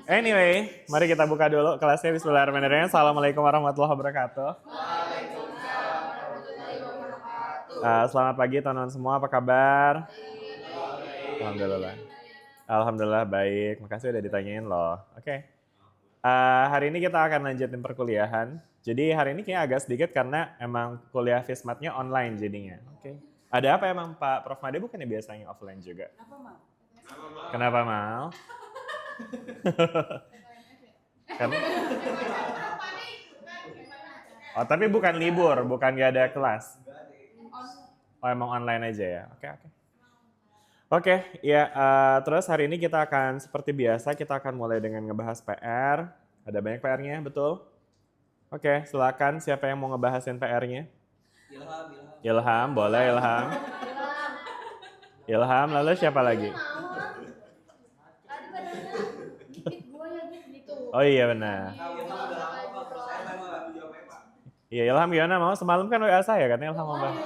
Anyway, mari kita buka dulu kelasnya. Bismillahirrahmanirrahim. Assalamualaikum warahmatullahi wabarakatuh. Selamat pagi teman-teman semua, apa kabar? Alhamdulillah. Alhamdulillah baik, makasih udah ditanyain loh. Oke. Hari ini kita akan lanjutin perkuliahan. Jadi hari ini kayaknya agak sedikit karena emang kuliah FISMAT-nya online jadinya. Oke. Ada apa emang Pak Prof Made bukannya biasanya offline juga? Kenapa Mal? Oh, tapi bukan libur, bukan gak ada kelas. Oh, emang online aja ya. Oke, ya. Terus hari ini kita akan seperti biasa kita akan mulai dengan ngebahas PR. Ada banyak PR-nya, betul? Oke, silakan siapa yang mau ngebahasin PR-nya? Ilham, boleh Ilham. Ilham, lalu siapa lagi? Oh iya benar. Iya Ilham gimana mau? Semalam kan WA saya katanya Ilham mau bahas.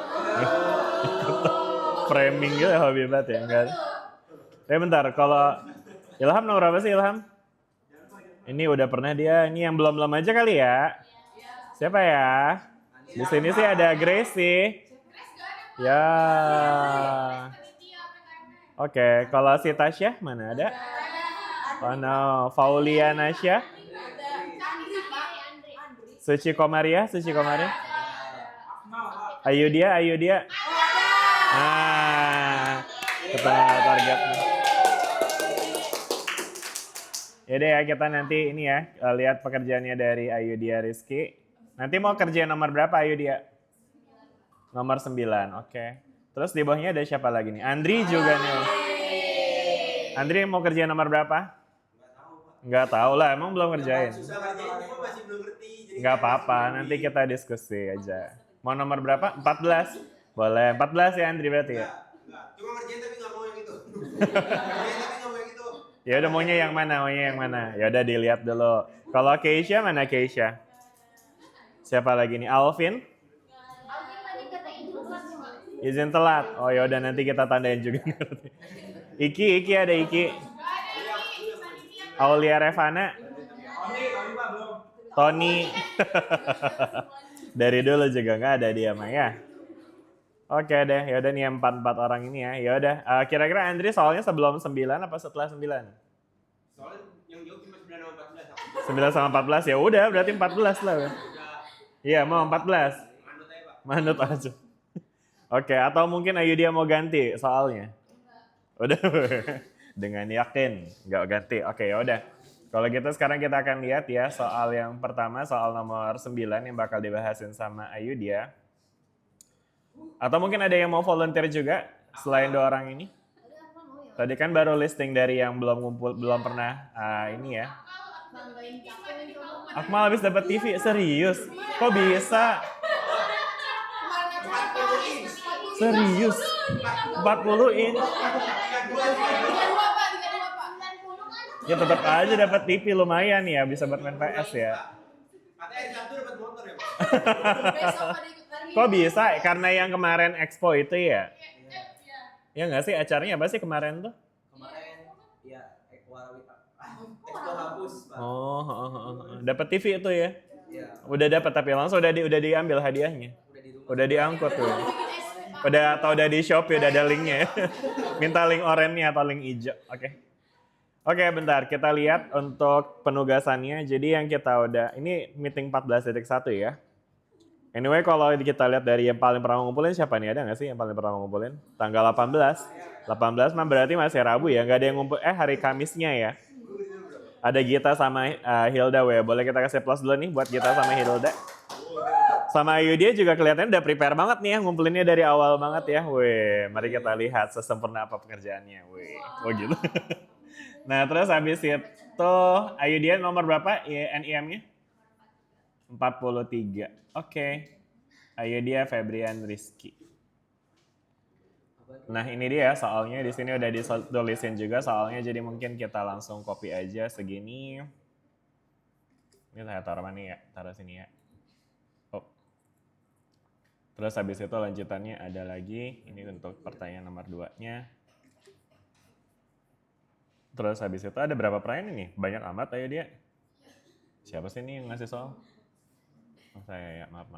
Framing gitu ya, hobi banget ya. Enggak. Bentar, kalau Ilham nomor berapa sih Ilham? Ini udah pernah dia, ini yang belum-belum aja kali ya. Siapa ya? Di sini sih ada Gracie. Ya. Oke, kalau si Tasya mana ada? Oh no, Faulia Nasya. Suci Komaria. Ayu dia. Nah, kita targetnya. Yaudah ya, kita nanti ini ya, lihat pekerjaannya dari Ayu dia Rizky. Nanti mau kerjain nomor berapa Ayu dia? Nomor 9, oke. Terus di bawahnya ada siapa lagi nih? Andri juga nih. Andri mau kerjain nomor berapa? Nggak tahu lah, emang belum kerjain. Nggak apa-apa, nanti kita diskusi aja. Mau nomor berapa? 14? Boleh, 14 ya Andri berarti ya? Cuma ngerjain tapi nggak mau yang itu. Ya udah maunya yang mana? Ya udah dilihat dulu. Kalau Keisha mana Keisha? Siapa lagi nih? Alvin? Izin telat. Oh ya udah nanti kita tandain juga. Iki ada Iki. Aulia Revana. Tony. Dari dulu juga nggak ada dia mah ya. Oke deh, ya udah nih 4 orang ini ya. Ya udah, kira-kira Andri soalnya sebelum 9 apa setelah 9? Soalnya yang jauh cuma 9 sama 14. 9 sama 14 ya udah berarti 14 lah. Iya, mau 14. Manut aja. Oke, atau mungkin Ayu dia mau ganti soalnya. Udah. Dengan yakin nggak ganti. Oke, ya udah. Kalau gitu sekarang kita akan lihat ya soal yang pertama, soal nomor 9 yang bakal dibahasin sama Ayu dia. Atau mungkin ada yang mau volunteer juga selain 2 orang ini? Tadi kan baru listing dari yang belum pernah ini ya. Akmal habis dapat TV, serius? Kok bisa? Serius? 40 inch? Ya tetap aja dapat TV lumayan ya, bisa buat main PS ya. Katanya Sabtu dapat motor ya, Pak. Kok bisa? Karena yang kemarin Expo itu ya? Ya nggak sih, acaranya apa sih kemarin tuh? Kemarin ya Expo Hapus, Pak. Oh, dapat TV itu ya? Iya. Udah dapat tapi langsung udah diambil hadiahnya. Udah diangkut tuh. Udah di Shopee udah ada linknya ya. Minta link oranye atau link hijau. Oke, bentar kita lihat untuk penugasannya. Jadi yang kita ini meeting 14.1 ya. Anyway, kalau kita lihat dari yang paling pernah ngumpulin siapa nih? Ada nggak sih yang paling pernah ngumpulin? Tanggal 18. 18 mah berarti masih Rabu ya. Nggak ada yang ngumpul. Hari Kamisnya ya. Ada Gita sama Hilda ya. Boleh kita kasih plus dulu nih buat Gita sama Hilda. Sama Ayu dia juga kelihatannya udah prepare banget nih ya. Ngumpulinnya dari awal banget ya. Weh, mari kita lihat sesempurna apa pekerjaannya. Weh, oh gitu. Nah, terus habis itu Ayu dia nomor berapa NIM-nya? 43. Oke. Ayu dia Febrian Rizky. Nah, ini dia soalnya di sini udah ditulisin juga soalnya, jadi mungkin kita langsung copy aja segini. Ini saya taruh mana ya? Taruh sini ya. Oh. Terus habis itu lanjutannya ada lagi, ini untuk pertanyaan nomor 2-nya. Terus habis itu ada berapa pertanyaan ini? Banyak amat ayo dia. Siapa sih ini yang ngasih soal? Oh, saya ya, maaf.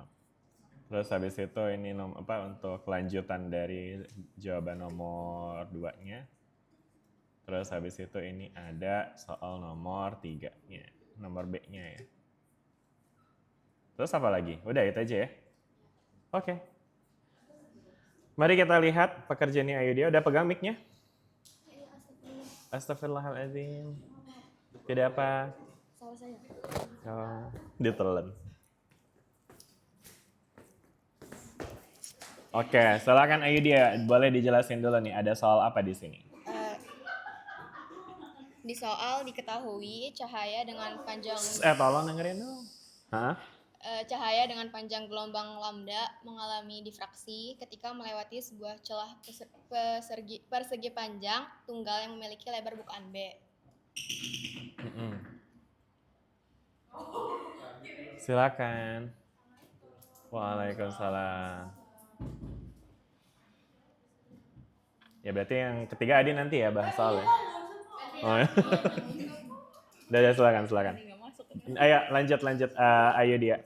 Terus habis itu ini untuk kelanjutan dari jawaban nomor 2-nya. Terus habis itu ini ada soal nomor 3-nya, nomor B-nya ya. Terus apa lagi? Udah itu aja ya? Oke. Mari kita lihat pekerjaannya Ayu dia. Udah pegang mic-nya? Astagfirullahaladzim. Tidak apa? Salah saya. Oh, ditelan. Oke, silakan Ayu dia. Boleh dijelasin dulu nih, ada soal apa di sini? Di soal diketahui cahaya dengan panjang Tolong dengerin dong. Hah? cahaya dengan panjang gelombang lambda mengalami difraksi ketika melewati sebuah celah persegi panjang tunggal yang memiliki lebar bukaan B. Silakan. Waalaikumsalam. Ya berarti yang ketiga Adi nanti ya bahas soalnya. Oh, ya. Udah, silakan. Ayo lanjut. Ayo dia.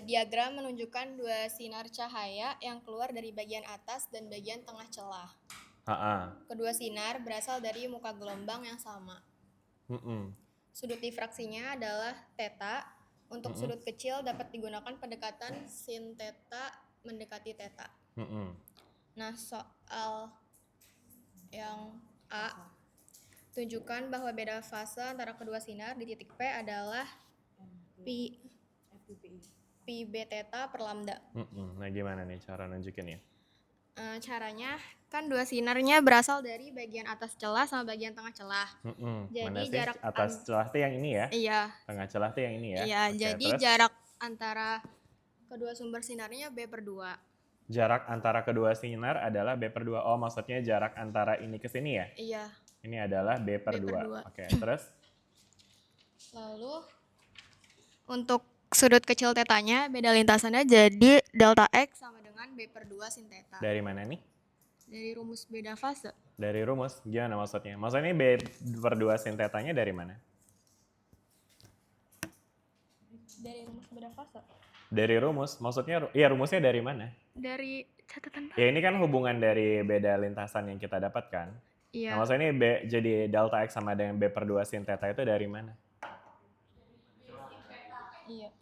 Diagram menunjukkan dua sinar cahaya yang keluar dari bagian atas dan bagian tengah celah. Kedua sinar berasal dari muka gelombang yang sama. Sudut difraksinya adalah theta. Untuk sudut kecil dapat digunakan pendekatan sin theta mendekati theta. Nah, soal yang A, tunjukkan bahwa beda fase antara kedua sinar di titik P adalah pi b theta per lambda. Nah gimana nih cara nunjukinnya? Caranya kan dua sinarnya berasal dari bagian atas celah sama bagian tengah celah. Jadi mana sih? jarak Atas celah tuh yang ini ya? Iya. Tengah celah tuh yang ini ya? Iya, Oke, jadi terus? jarak antara kedua sumber sinarnya B/2. Jarak antara kedua sinar adalah B/2. Oh, maksudnya jarak antara ini ke sini ya? Iya. Ini adalah B/2. Oke, terus? Lalu untuk sudut kecil tetanya beda lintasannya jadi delta X sama dengan B/2 sin theta. Dari mana nih? Dari rumus beda fase. Dari rumus? Gimana maksudnya? Maksudnya ini B/2 sin tetanya dari mana? Dari rumus beda fase. Dari rumus? Maksudnya, iya rumusnya dari mana? Dari catatan. Ya ini kan hubungan dari beda lintasan yang kita dapatkan. Iya. Nah, maksudnya ini jadi delta X sama dengan B/2 sin theta itu dari mana? Iya.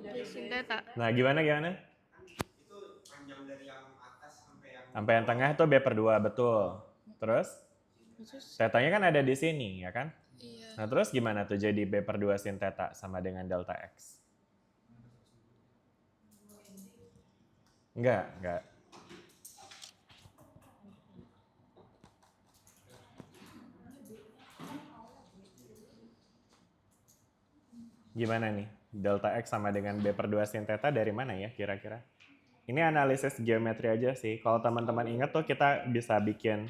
Dari sin theta. Nah, gimana? Itu panjang dari yang atas sampai yang tengah itu B/2, betul. Terus? Tetanya kan ada di sini, ya kan? Iya. Nah, terus gimana tuh jadi B/2 sin theta sama dengan delta X? Enggak. Gimana nih? Delta X sama dengan B/2 sin theta dari mana ya kira-kira? Ini analisis geometri aja sih. Kalau teman-teman ingat tuh kita bisa bikin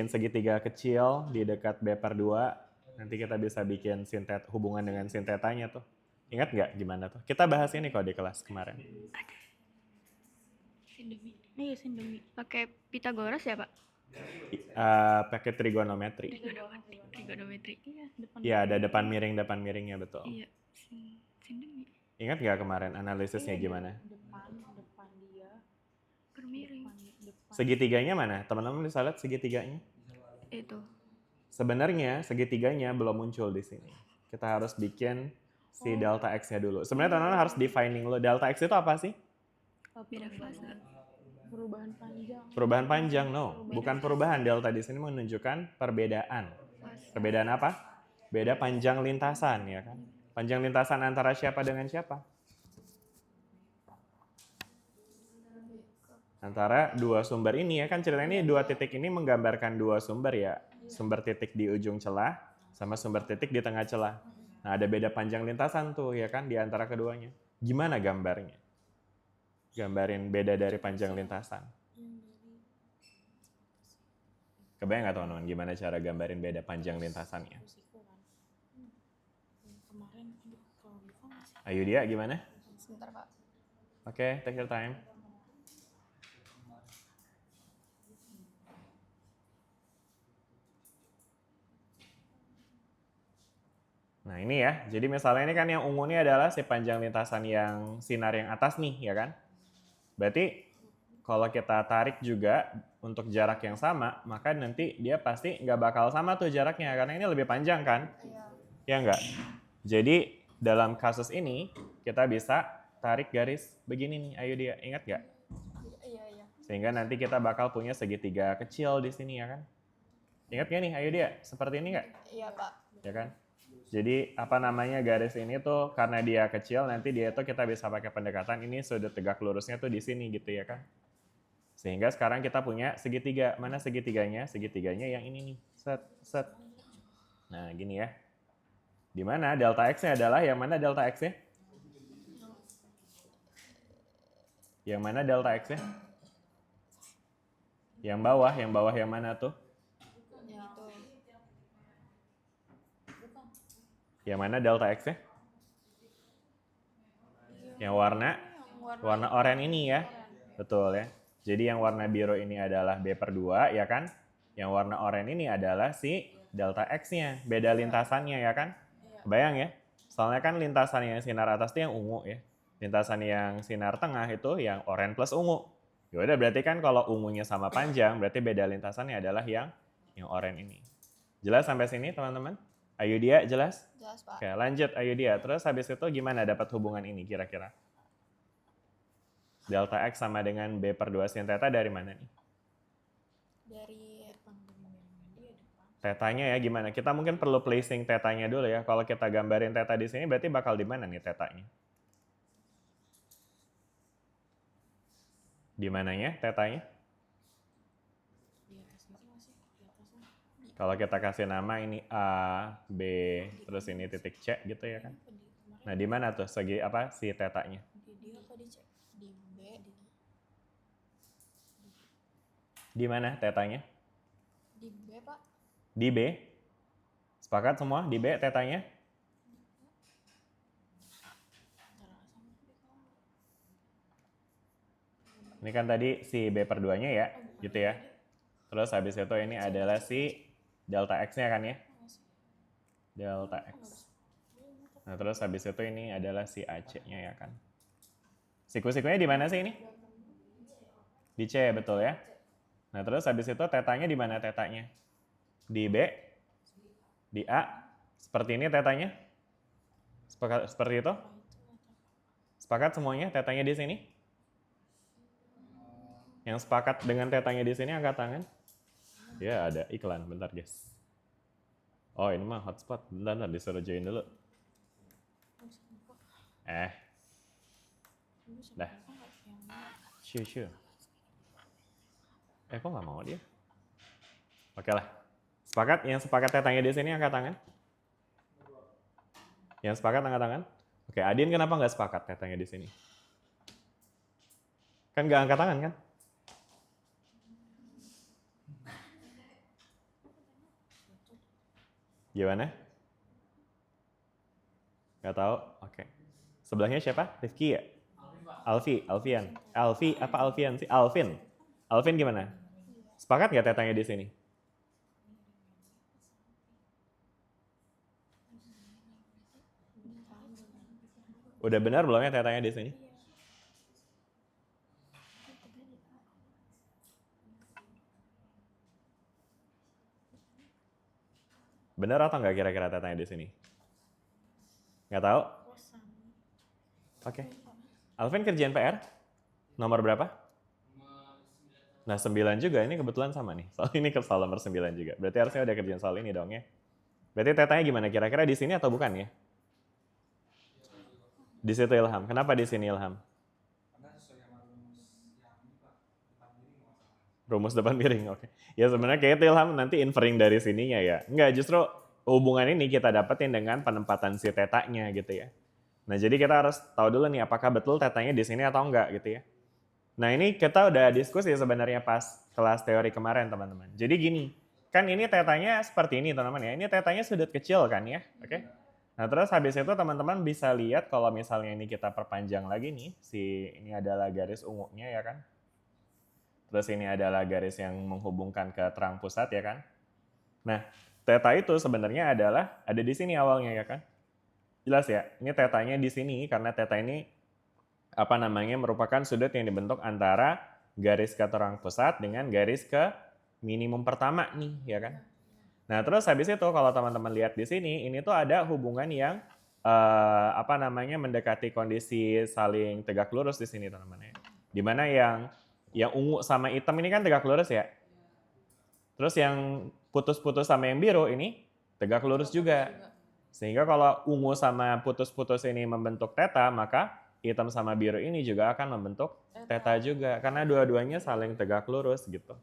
segitiga kecil di dekat B/2. Nanti kita bisa bikin hubungan dengan sin tetanya tuh. Ingat nggak gimana tuh? Kita bahas ini kok di kelas kemarin. Sindemi. Pakai Pitagoras ya, Pak? Pakai trigonometri. Trigonometri. Iya, ada depan miringnya betul. Iya. Sindemi. Ingat nggak kemarin analisisnya gimana? Depan dia bermiring. Segitiganya mana? Teman-teman bisa lihat segitiganya? Itu. Sebenarnya segitiganya belum muncul di sini. Kita harus bikin si delta X-nya dulu. Sebenarnya teman-teman harus defining dulu. Delta X itu apa sih? Beda fase. Perubahan panjang, no. Bukan perubahan. Delta di sini menunjukkan perbedaan. Perbedaan apa? Beda panjang lintasan, ya kan? Panjang lintasan antara siapa dengan siapa? Antara dua sumber ini ya kan ceritanya ini dua titik ini menggambarkan dua sumber ya. Sumber titik di ujung celah sama sumber titik di tengah celah. Nah ada beda panjang lintasan tuh ya kan di antara keduanya. Gimana gambarnya? Gambarin beda dari panjang lintasan. Kebayang nggak teman-teman gimana cara gambarin beda panjang lintasannya? Ayo dia gimana? Sebentar, Pak. Oke, take your time. Nah ini ya, jadi misalnya ini kan yang ungu ini adalah si panjang lintasan yang sinar yang atas nih, ya kan? Berarti kalau kita tarik juga untuk jarak yang sama, maka nanti dia pasti nggak bakal sama tuh jaraknya, karena ini lebih panjang kan? Ya nggak? Jadi dalam kasus ini, kita bisa tarik garis begini nih, ayo dia, ingat nggak? Iya. Sehingga nanti kita bakal punya segitiga kecil di sini, ya kan? Ingat nggak nih, ayo dia, seperti ini nggak? Iya, Pak. Ya kan? Jadi apa namanya garis ini tuh karena dia kecil nanti dia tuh kita bisa pakai pendekatan ini sudut tegak lurusnya tuh di sini gitu ya kan. Sehingga sekarang kita punya segitiga. Mana segitiganya? Segitiganya yang ini nih. Set, set. Nah gini ya. Di mana delta X-nya adalah yang mana delta X-nya? Yang mana delta X-nya? Yang bawah yang mana tuh? Yang mana delta X-nya? Yang warna oranye ini ya. Betul ya. Jadi yang warna biru ini adalah B/2 ya kan? Yang warna oranye ini adalah si delta X-nya. Beda lintasannya ya kan? Bayang ya? Soalnya kan lintasan yang sinar atas itu yang ungu ya. Lintasan yang sinar tengah itu yang oranye plus ungu. Ya udah berarti kan kalau ungunya sama panjang berarti beda lintasannya adalah yang oranye ini. Jelas sampai sini teman-teman? Ayo dia jelas? Jelas, Pak. Oke, lanjut ayo dia. Terus habis itu gimana dapat hubungan ini kira-kira? Delta X sama dengan B/2 sin theta dari mana nih? Dari Tetanya ya gimana? Kita mungkin perlu placing tetanya dulu ya. Kalau kita gambarin teta di sini berarti bakal di mana nih tetanya? Di mananya tetanya? Kalau kita kasih nama ini A, B, terus ini titik C gitu ya kan? Nah di mana tuh segi apa si tetanya? Di mana tetanya? Di B, Pak. Di B. Sepakat semua di B tetanya? Ini kan tadi si B/2-nya ya, gitu ya. Terus habis itu ini adalah si delta X-nya kan ya? Delta X. Nah terus habis itu ini adalah si AC-nya ya kan? Siku-sikunya di mana sih ini? Di C, betul ya? Nah terus habis itu tetanya di mana tetanya? Di B? Di A? Seperti ini tetanya? Seperti itu? Sepakat semuanya tetanya di sini? Yang sepakat dengan tetanya di sini angkat tangan. Ya ada iklan, bentar guys. Oh ini mah hotspot, bentar disuruh join dulu. Dah. Shoo. Kok nggak mau dia? Oke lah. Sepakat? Yang sepakat tetanya di sini angkat tangan. Yang sepakat angkat tangan. Oke, Adin kenapa nggak sepakat tetanya di sini? Kan nggak angkat tangan kan? Gimana? Nggak tahu? Oke. Sebelahnya siapa? Rifki ya? Alfian. Alfian sih? Alvin gimana? Sepakat nggak tetanya di sini? Udah benar belum ya tetanya di sini? Benar atau nggak kira-kira tetanya di sini? Nggak tahu? Oke. Alvin kerjaan PR? Nomor berapa? Nah 9 juga, ini kebetulan sama nih. Soal ini ke soal nomor 9 juga. Berarti harusnya udah kerjaan soal ini dong ya. Berarti tetanya gimana? Kira-kira di sini atau bukan ya? Di situ Ilham. Kenapa di sini Ilham? Rumus depan miring, oke. Ya sebenarnya kayak Ilham nanti inferring dari sininya ya. Enggak, justru hubungan ini kita dapetin dengan penempatan si tetanya gitu ya. Nah jadi kita harus tahu dulu nih apakah betul tetanya di sini atau enggak gitu ya. Nah ini kita udah diskusi sebenarnya pas kelas teori kemarin teman-teman. Jadi gini, kan ini tetanya seperti ini teman-teman ya. Ini tetanya sudut kecil kan ya, oke. Nah terus habis itu teman-teman bisa lihat kalau misalnya ini kita perpanjang lagi nih, ini adalah garis ungunya ya kan. Terus ini adalah garis yang menghubungkan ke terang pusat ya kan. Nah, theta itu sebenarnya adalah ada di sini awalnya ya kan. Jelas ya? Ini tetanya di sini karena teta ini merupakan sudut yang dibentuk antara garis ke terang pusat dengan garis ke minimum pertama nih, ya kan? Nah, terus habis itu kalau teman-teman lihat di sini, ini tuh ada hubungan yang mendekati kondisi saling tegak lurus di sini, teman-teman ya. Dimana yang ungu sama hitam ini kan tegak lurus ya. Terus yang putus-putus sama yang biru ini tegak lurus juga. Sehingga kalau ungu sama putus-putus ini membentuk teta, maka hitam sama biru ini juga akan membentuk teta juga. Karena dua-duanya saling tegak lurus gitu.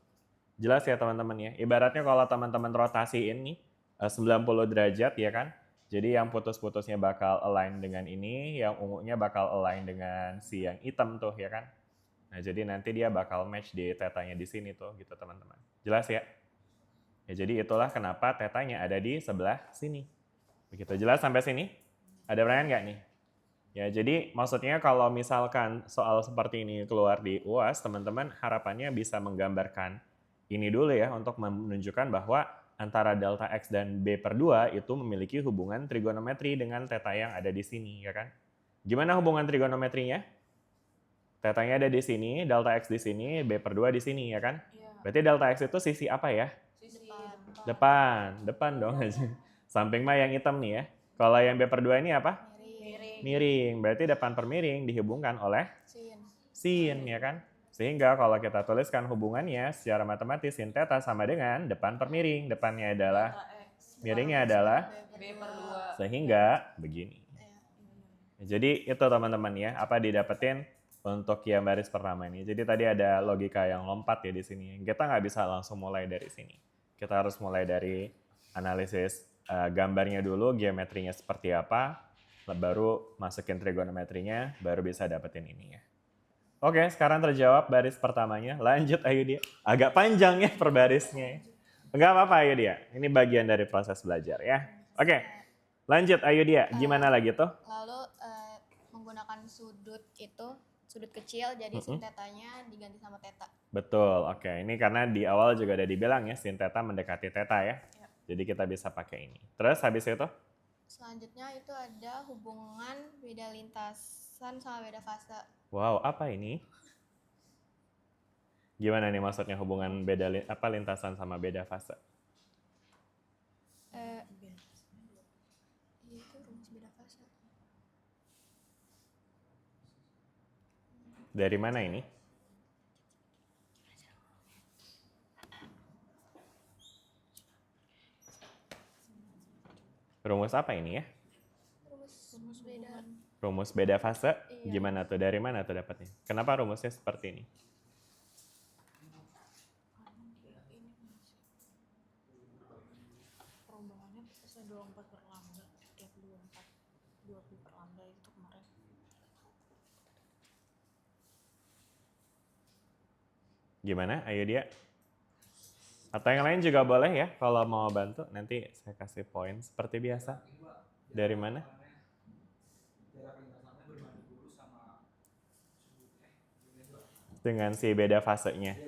Jelas ya teman-teman ya. Ibaratnya kalau teman-teman rotasiin nih 90 derajat ya kan. Jadi yang putus-putusnya bakal align dengan ini, yang ungunya bakal align dengan si yang hitam tuh ya kan. Nah, jadi nanti dia bakal match di tetanya di sini tuh gitu teman-teman. Jelas ya? Ya jadi itulah kenapa tetanya ada di sebelah sini. Begitu, jelas sampai sini? Ada pertanyaan nggak nih? Ya, jadi maksudnya kalau misalkan soal seperti ini keluar di UAS, teman-teman harapannya bisa menggambarkan ini dulu ya untuk menunjukkan bahwa antara delta X dan B/2 itu memiliki hubungan trigonometri dengan teta yang ada di sini, ya kan? Gimana hubungan trigonometrinya? Tetanya ada di sini, delta X di sini, B/2 di sini, ya kan? Berarti delta X itu sisi apa ya? Sisi Depan dong. Samping mah yang hitam nih ya. Kalau yang B/2 ini apa? Miring. Berarti depan per miring dihubungkan oleh sin, ya kan? Sehingga kalau kita tuliskan hubungannya secara matematis sin theta sama dengan depan per miring. Depannya adalah, miringnya adalah B/2. Sehingga begini. Jadi itu teman-teman ya, apa didapetin untuk yang baris pertama ini. Jadi tadi ada logika yang lompat ya di sini. Kita nggak bisa langsung mulai dari sini. Kita harus mulai dari analisis gambarnya dulu, geometrinya seperti apa, baru masukin trigonometrinya, baru bisa dapetin ini ya. Oke, sekarang terjawab baris pertamanya. Lanjut ayo dia. Agak panjang ya per barisnya. Enggak apa-apa ayo dia. Ini bagian dari proses belajar ya. Oke, lanjut ayo dia. Gimana lagi tuh? Lalu menggunakan sudut kecil, jadi sin tetanya diganti sama teta. Betul, oke. Ini karena di awal juga udah dibilang ya, sin teta mendekati teta ya. Jadi kita bisa pakai ini. Terus habis itu? Selanjutnya itu ada hubungan beda lintasan sama beda fase. Wow, apa ini? Gimana nih maksudnya hubungan beda lintasan sama beda fase? Itu rumus beda fase. Dari mana ini? Rumus apa ini ya? Rumus beda fase? Iya. Gimana tuh? Dari mana tuh dapatnya? Kenapa rumusnya seperti ini? Perubahannya bisa 24 per lambda, tiap 2 pi per lambda itu kemarin. Gimana? Ayo dia. Atau yang lain juga boleh ya, kalau mau bantu nanti saya kasih poin seperti biasa. Dari mana? Dengan si beda fasenya.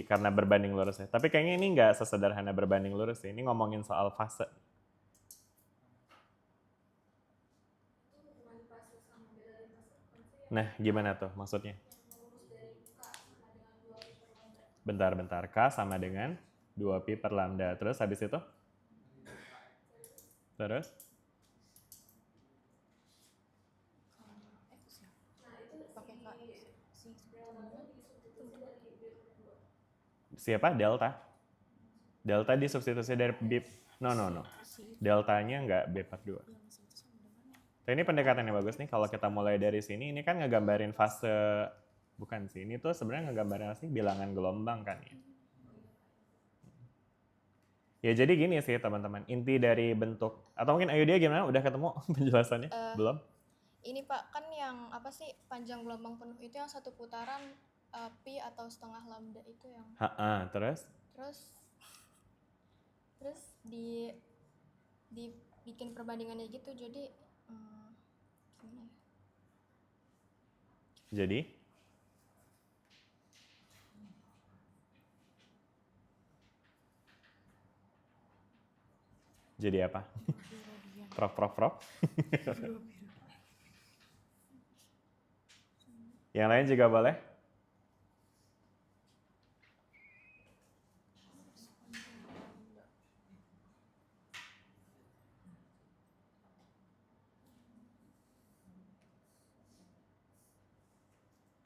Karena berbanding lurus ya. Tapi kayaknya ini nggak sesederhana berbanding lurus ya. Ini ngomongin soal fase. Nah, gimana tuh maksudnya? Bentar. K sama dengan 2pi per lambda. Terus habis itu? Terus? Siapa? Delta. Delta disubstitusi dari B. No. Deltanya nggak B/2. Nah, ini pendekatannya bagus nih. Kalau kita mulai dari sini, ini kan ngegambarin fase. Bukan sih, ini tuh sebenarnya ngegambarin sih bilangan gelombang kan ya. Ya jadi gini sih teman-teman, inti dari bentuk, atau mungkin ayo dia gimana? Udah ketemu penjelasannya? Belum? Ini Pak, kan yang apa sih panjang gelombang penuh itu yang satu putaran pi atau setengah lambda itu yang. Terus? Terus dibikin perbandingannya gitu, jadi gimana ya? Jadi? Jadi apa? Prof. Yang lain juga boleh.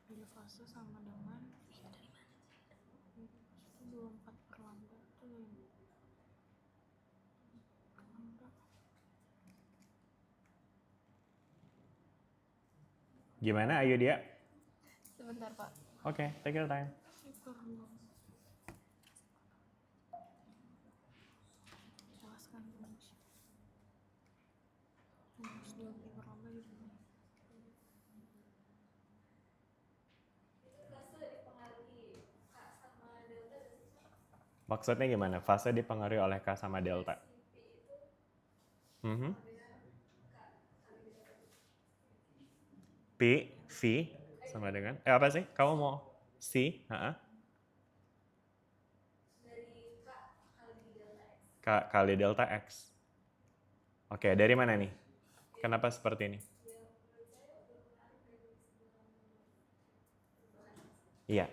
Beda fase sama dengan 24 per lambda itu lambda. Gimana ayo dia? Sebentar, Pak. Oke, take your time. Jelaskan minus 2pi per lambda gitu. Maksudnya gimana? Fase dipengaruhi oleh K sama delta. P, V sama dengan apa sih? Kamu mau C? K kali delta X. Oke, dari mana nih? Kenapa seperti ini? Iya,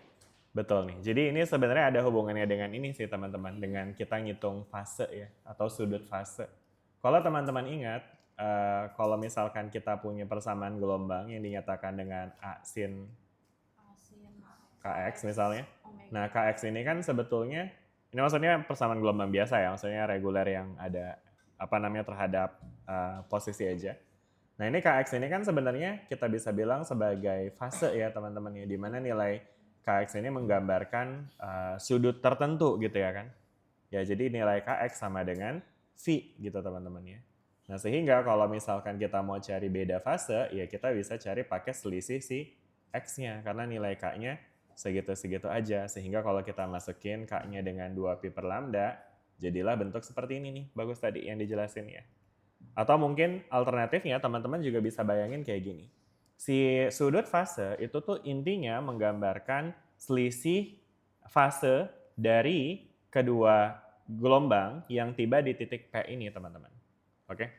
betul nih. Jadi ini sebenarnya ada hubungannya dengan ini sih teman-teman, dengan kita ngitung fase ya, atau sudut fase. Kalau teman-teman ingat, kalau misalkan kita punya persamaan gelombang yang dinyatakan dengan A sin Kx misalnya. Nah, Kx ini kan sebetulnya, ini maksudnya persamaan gelombang biasa ya, maksudnya reguler yang ada terhadap posisi aja. Nah, ini Kx ini kan sebenarnya kita bisa bilang sebagai fase ya teman-teman ya, di mana nilai Kx ini menggambarkan sudut tertentu gitu ya kan. Ya, jadi nilai Kx sama dengan V gitu teman-teman ya. Nah, sehingga kalau misalkan kita mau cari beda fase, ya kita bisa cari pakai selisih si X-nya, karena nilai K-nya segitu-segitu aja. Sehingga kalau kita masukin K-nya dengan 2pi per lambda, jadilah bentuk seperti ini nih, bagus tadi yang dijelasin ya. Atau mungkin alternatifnya teman-teman juga bisa bayangin kayak gini. Si sudut fase itu tuh intinya menggambarkan selisih fase dari kedua gelombang yang tiba di titik P ini teman-teman. Oke?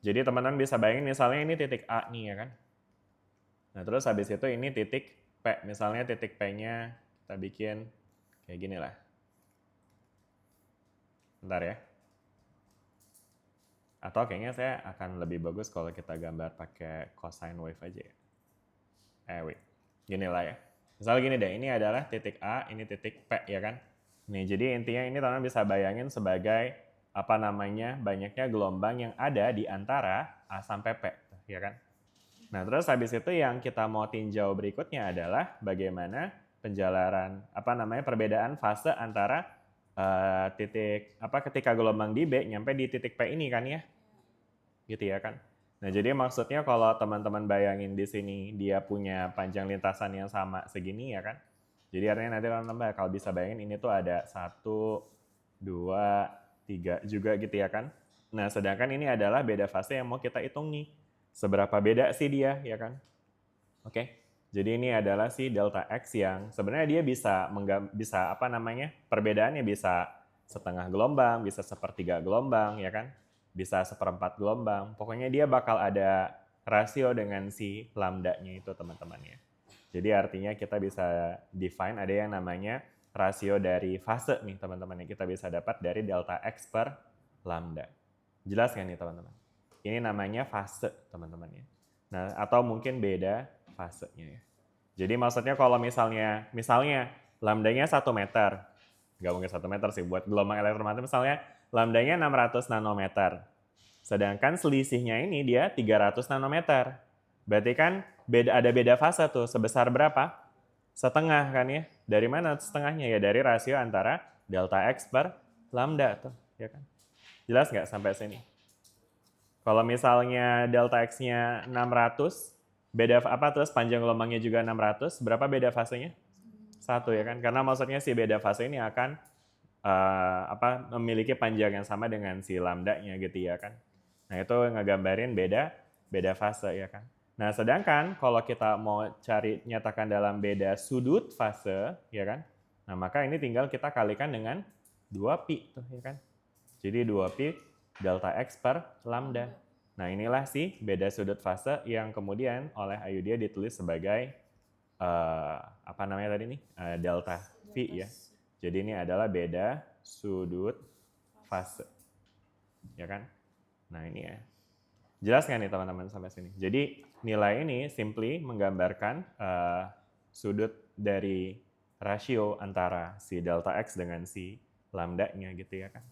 Jadi teman-teman bisa bayangin misalnya ini titik A nih ya kan. Nah terus habis itu ini titik P. Misalnya titik P-nya kita bikin kayak gini lah. Bentar ya. Atau kayaknya saya akan lebih bagus kalau kita gambar pakai cosine wave aja ya. Wait. Gini lah ya. Misalnya gini deh, ini adalah titik A, ini titik P ya kan. Nih, jadi intinya ini teman-teman bisa bayangin sebagai banyaknya gelombang yang ada di antara A sampai P, ya kan. Nah, terus habis itu yang kita mau tinjau berikutnya adalah bagaimana penjalaran, perbedaan fase antara ketika gelombang di B nyampe di titik P ini kan ya. Gitu ya kan. Nah, jadi maksudnya kalau teman-teman bayangin di sini dia punya panjang lintasan yang sama segini ya kan. Jadi artinya nanti teman-teman bakal bisa bayangin ini tuh ada 1, 2, 3 juga gitu ya kan. Nah, sedangkan ini adalah beda fase yang mau kita hitung nih. Seberapa beda sih dia ya kan. Oke. Jadi ini adalah si delta X yang sebenarnya dia bisa perbedaannya bisa setengah gelombang, bisa sepertiga gelombang ya kan. Bisa seperempat gelombang. Pokoknya dia bakal ada rasio dengan si lambda-nya itu teman-teman ya. Jadi artinya kita bisa define ada yang namanya rasio dari fase nih teman-teman yang kita bisa dapat dari delta X per lambda. Jelas kan nih teman-teman? Ini namanya fase teman-teman ya. Nah, atau mungkin beda fasenya ya. Jadi maksudnya kalau misalnya lambdanya 1 meter. Nggak mungkin 1 meter sih, buat gelombang elektromagnetik misalnya lambdanya 600 nanometer. Sedangkan selisihnya ini dia 300 nanometer. Berarti kan ada beda fase tuh, sebesar berapa? Setengah kan ya. Dari mana setengahnya? Ya dari rasio antara delta X per lambda tuh, ya kan? Jelas nggak sampai sini? Kalau misalnya delta X-nya 600, beda terus panjang gelombangnya juga 600, berapa beda fasenya? 1 ya kan? Karena maksudnya si beda fase ini akan memiliki panjang yang sama dengan si lambda-nya gitu ya kan. Nah, itu ngegambarin beda fase ya kan. Nah, sedangkan kalau kita mau nyatakan dalam beda sudut fase, ya kan? Nah, maka ini tinggal kita kalikan dengan 2pi tuh, ya kan? Jadi 2pi delta X per lambda. Nah inilah sih beda sudut fase yang kemudian oleh Ayudhya ditulis sebagai apa namanya tadi nih? Delta V ya. Jadi ini adalah beda sudut fase. Ya kan? Nah ini ya. Jelas nggak nih teman-teman sampai sini? Jadi nilai ini simply menggambarkan sudut dari rasio antara si delta X dengan si lambda-nya gitu ya kan.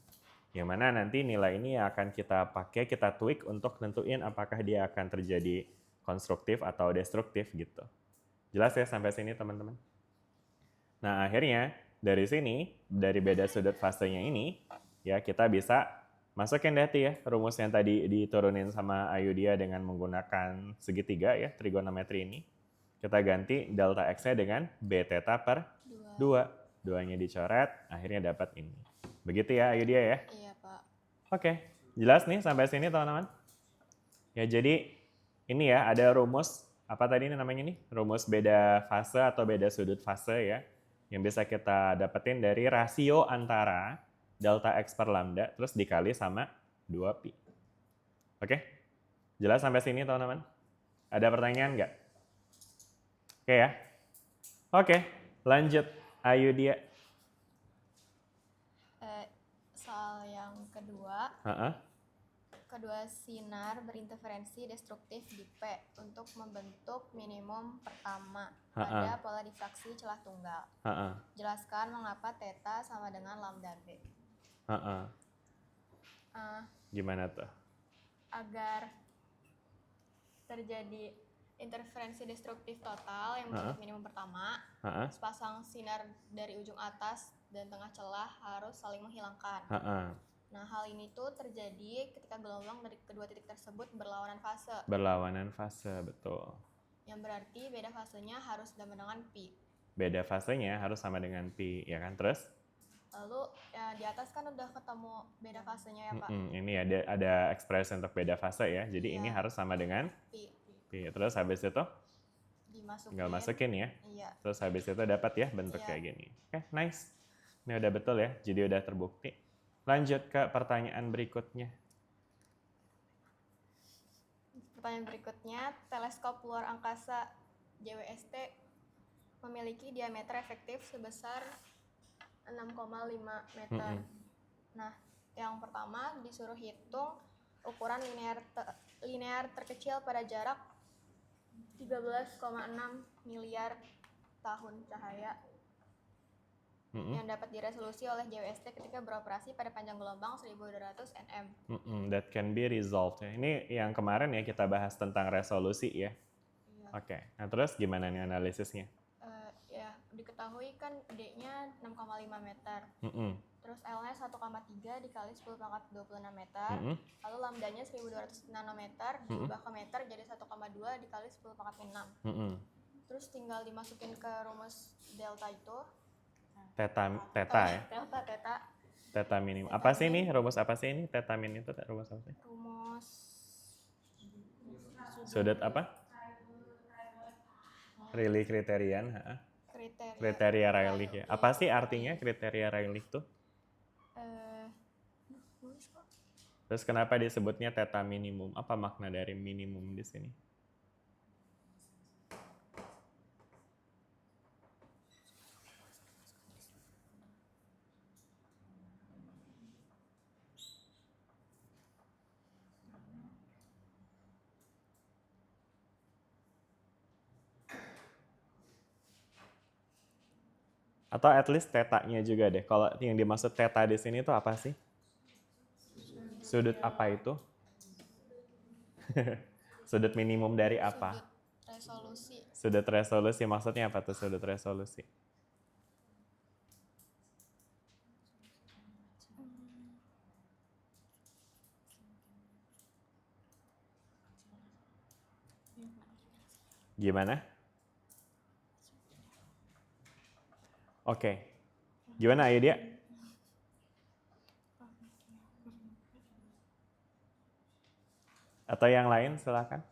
Yang mana nanti nilai ini akan kita pakai, kita tweak untuk nentuin apakah dia akan terjadi konstruktif atau destruktif gitu. Jelas ya sampai sini teman-teman? Nah akhirnya dari sini, dari beda sudut fasenya ini, ya kita bisa masukin deh ya rumus yang tadi diturunin sama Ayudhya dengan menggunakan segitiga ya, trigonometri ini. Kita ganti delta X-nya dengan B theta per 2. 2-nya dicoret, akhirnya dapat ini. Begitu ya Ayudhya ya? Iya, Pak. Oke, jelas nih sampai sini teman-teman? Ya jadi ini ya ada rumus, apa tadi ini namanya nih? Rumus beda fase atau beda sudut fase ya. Yang bisa kita dapetin dari rasio antara delta X per lambda terus dikali sama 2pi. Oke? Jelas sampai sini teman-teman? Ada pertanyaan nggak? Oke ya? Oke, lanjut Ayudhya. Soal yang kedua. Kedua sinar berinterferensi destruktif di P untuk membentuk minimum pertama pada pola difraksi celah tunggal. Jelaskan mengapa theta sama dengan lambda B. Gimana tuh? Agar terjadi interferensi destruktif total yang membentuk minimum pertama, sepasang sinar dari ujung atas dan tengah celah harus saling menghilangkan. Nah, hal ini tuh terjadi ketika gelombang dari kedua titik tersebut berlawanan fase. Berlawanan fase, betul. Yang berarti beda fasenya harus sama dengan pi. Beda fasenya harus sama dengan pi, ya kan? Terus? Lalu ya, di atas kan udah ketemu beda fasenya ya, Pak. Ini ada ekspresi untuk beda fase ya. Jadi ini harus sama dengan pi. Terus habis itu? Tinggal masukin ya. Iya. Terus habis itu dapat ya bentuk kayak gini. Oke, nice. Ini udah betul ya. Jadi udah terbukti. Lanjut ke pertanyaan berikutnya. Pertanyaan berikutnya, teleskop luar angkasa JWST memiliki diameter efektif sebesar 6,5 meter. Nah, yang pertama disuruh hitung ukuran linear terkecil pada jarak 13,6 miliar tahun cahaya yang dapat diresolusi oleh JWST ketika beroperasi pada panjang gelombang 1200 nm. That can be resolved. Ini yang kemarin ya kita bahas tentang resolusi ya. Iya. Oke, nah terus gimana nih analisisnya? Ya, diketahui kan D-nya 6,5 meter. Terus L-nya 1,3 dikali 10 pangkat 26 meter. Lalu lambdanya 1200 nanometer diubah ke meter jadi 1,2 dikali 10 pangkat 6. Terus tinggal dimasukin ke rumus delta itu. Theta ya? Theta minim. Apa sih ini? Rumus apa sih ini? Theta min itu rumus apa sih? Rumus sudut apa? Rayleigh kriterian. Kriteria Rayleigh ya. Apa sih artinya kriteria Rayleigh tuh? Terus kenapa disebutnya theta minimum? Apa makna dari minimum di sini? Atau at least tetanya juga deh. Kalau yang dimaksud teta di sini tuh apa sih? Sudut apa itu? Sudut minimum dari apa? Sudut resolusi. Sudut resolusi maksudnya apa tuh sudut resolusi? Gimana? Oke. Gimana ayo dia? Atau yang lain silakan.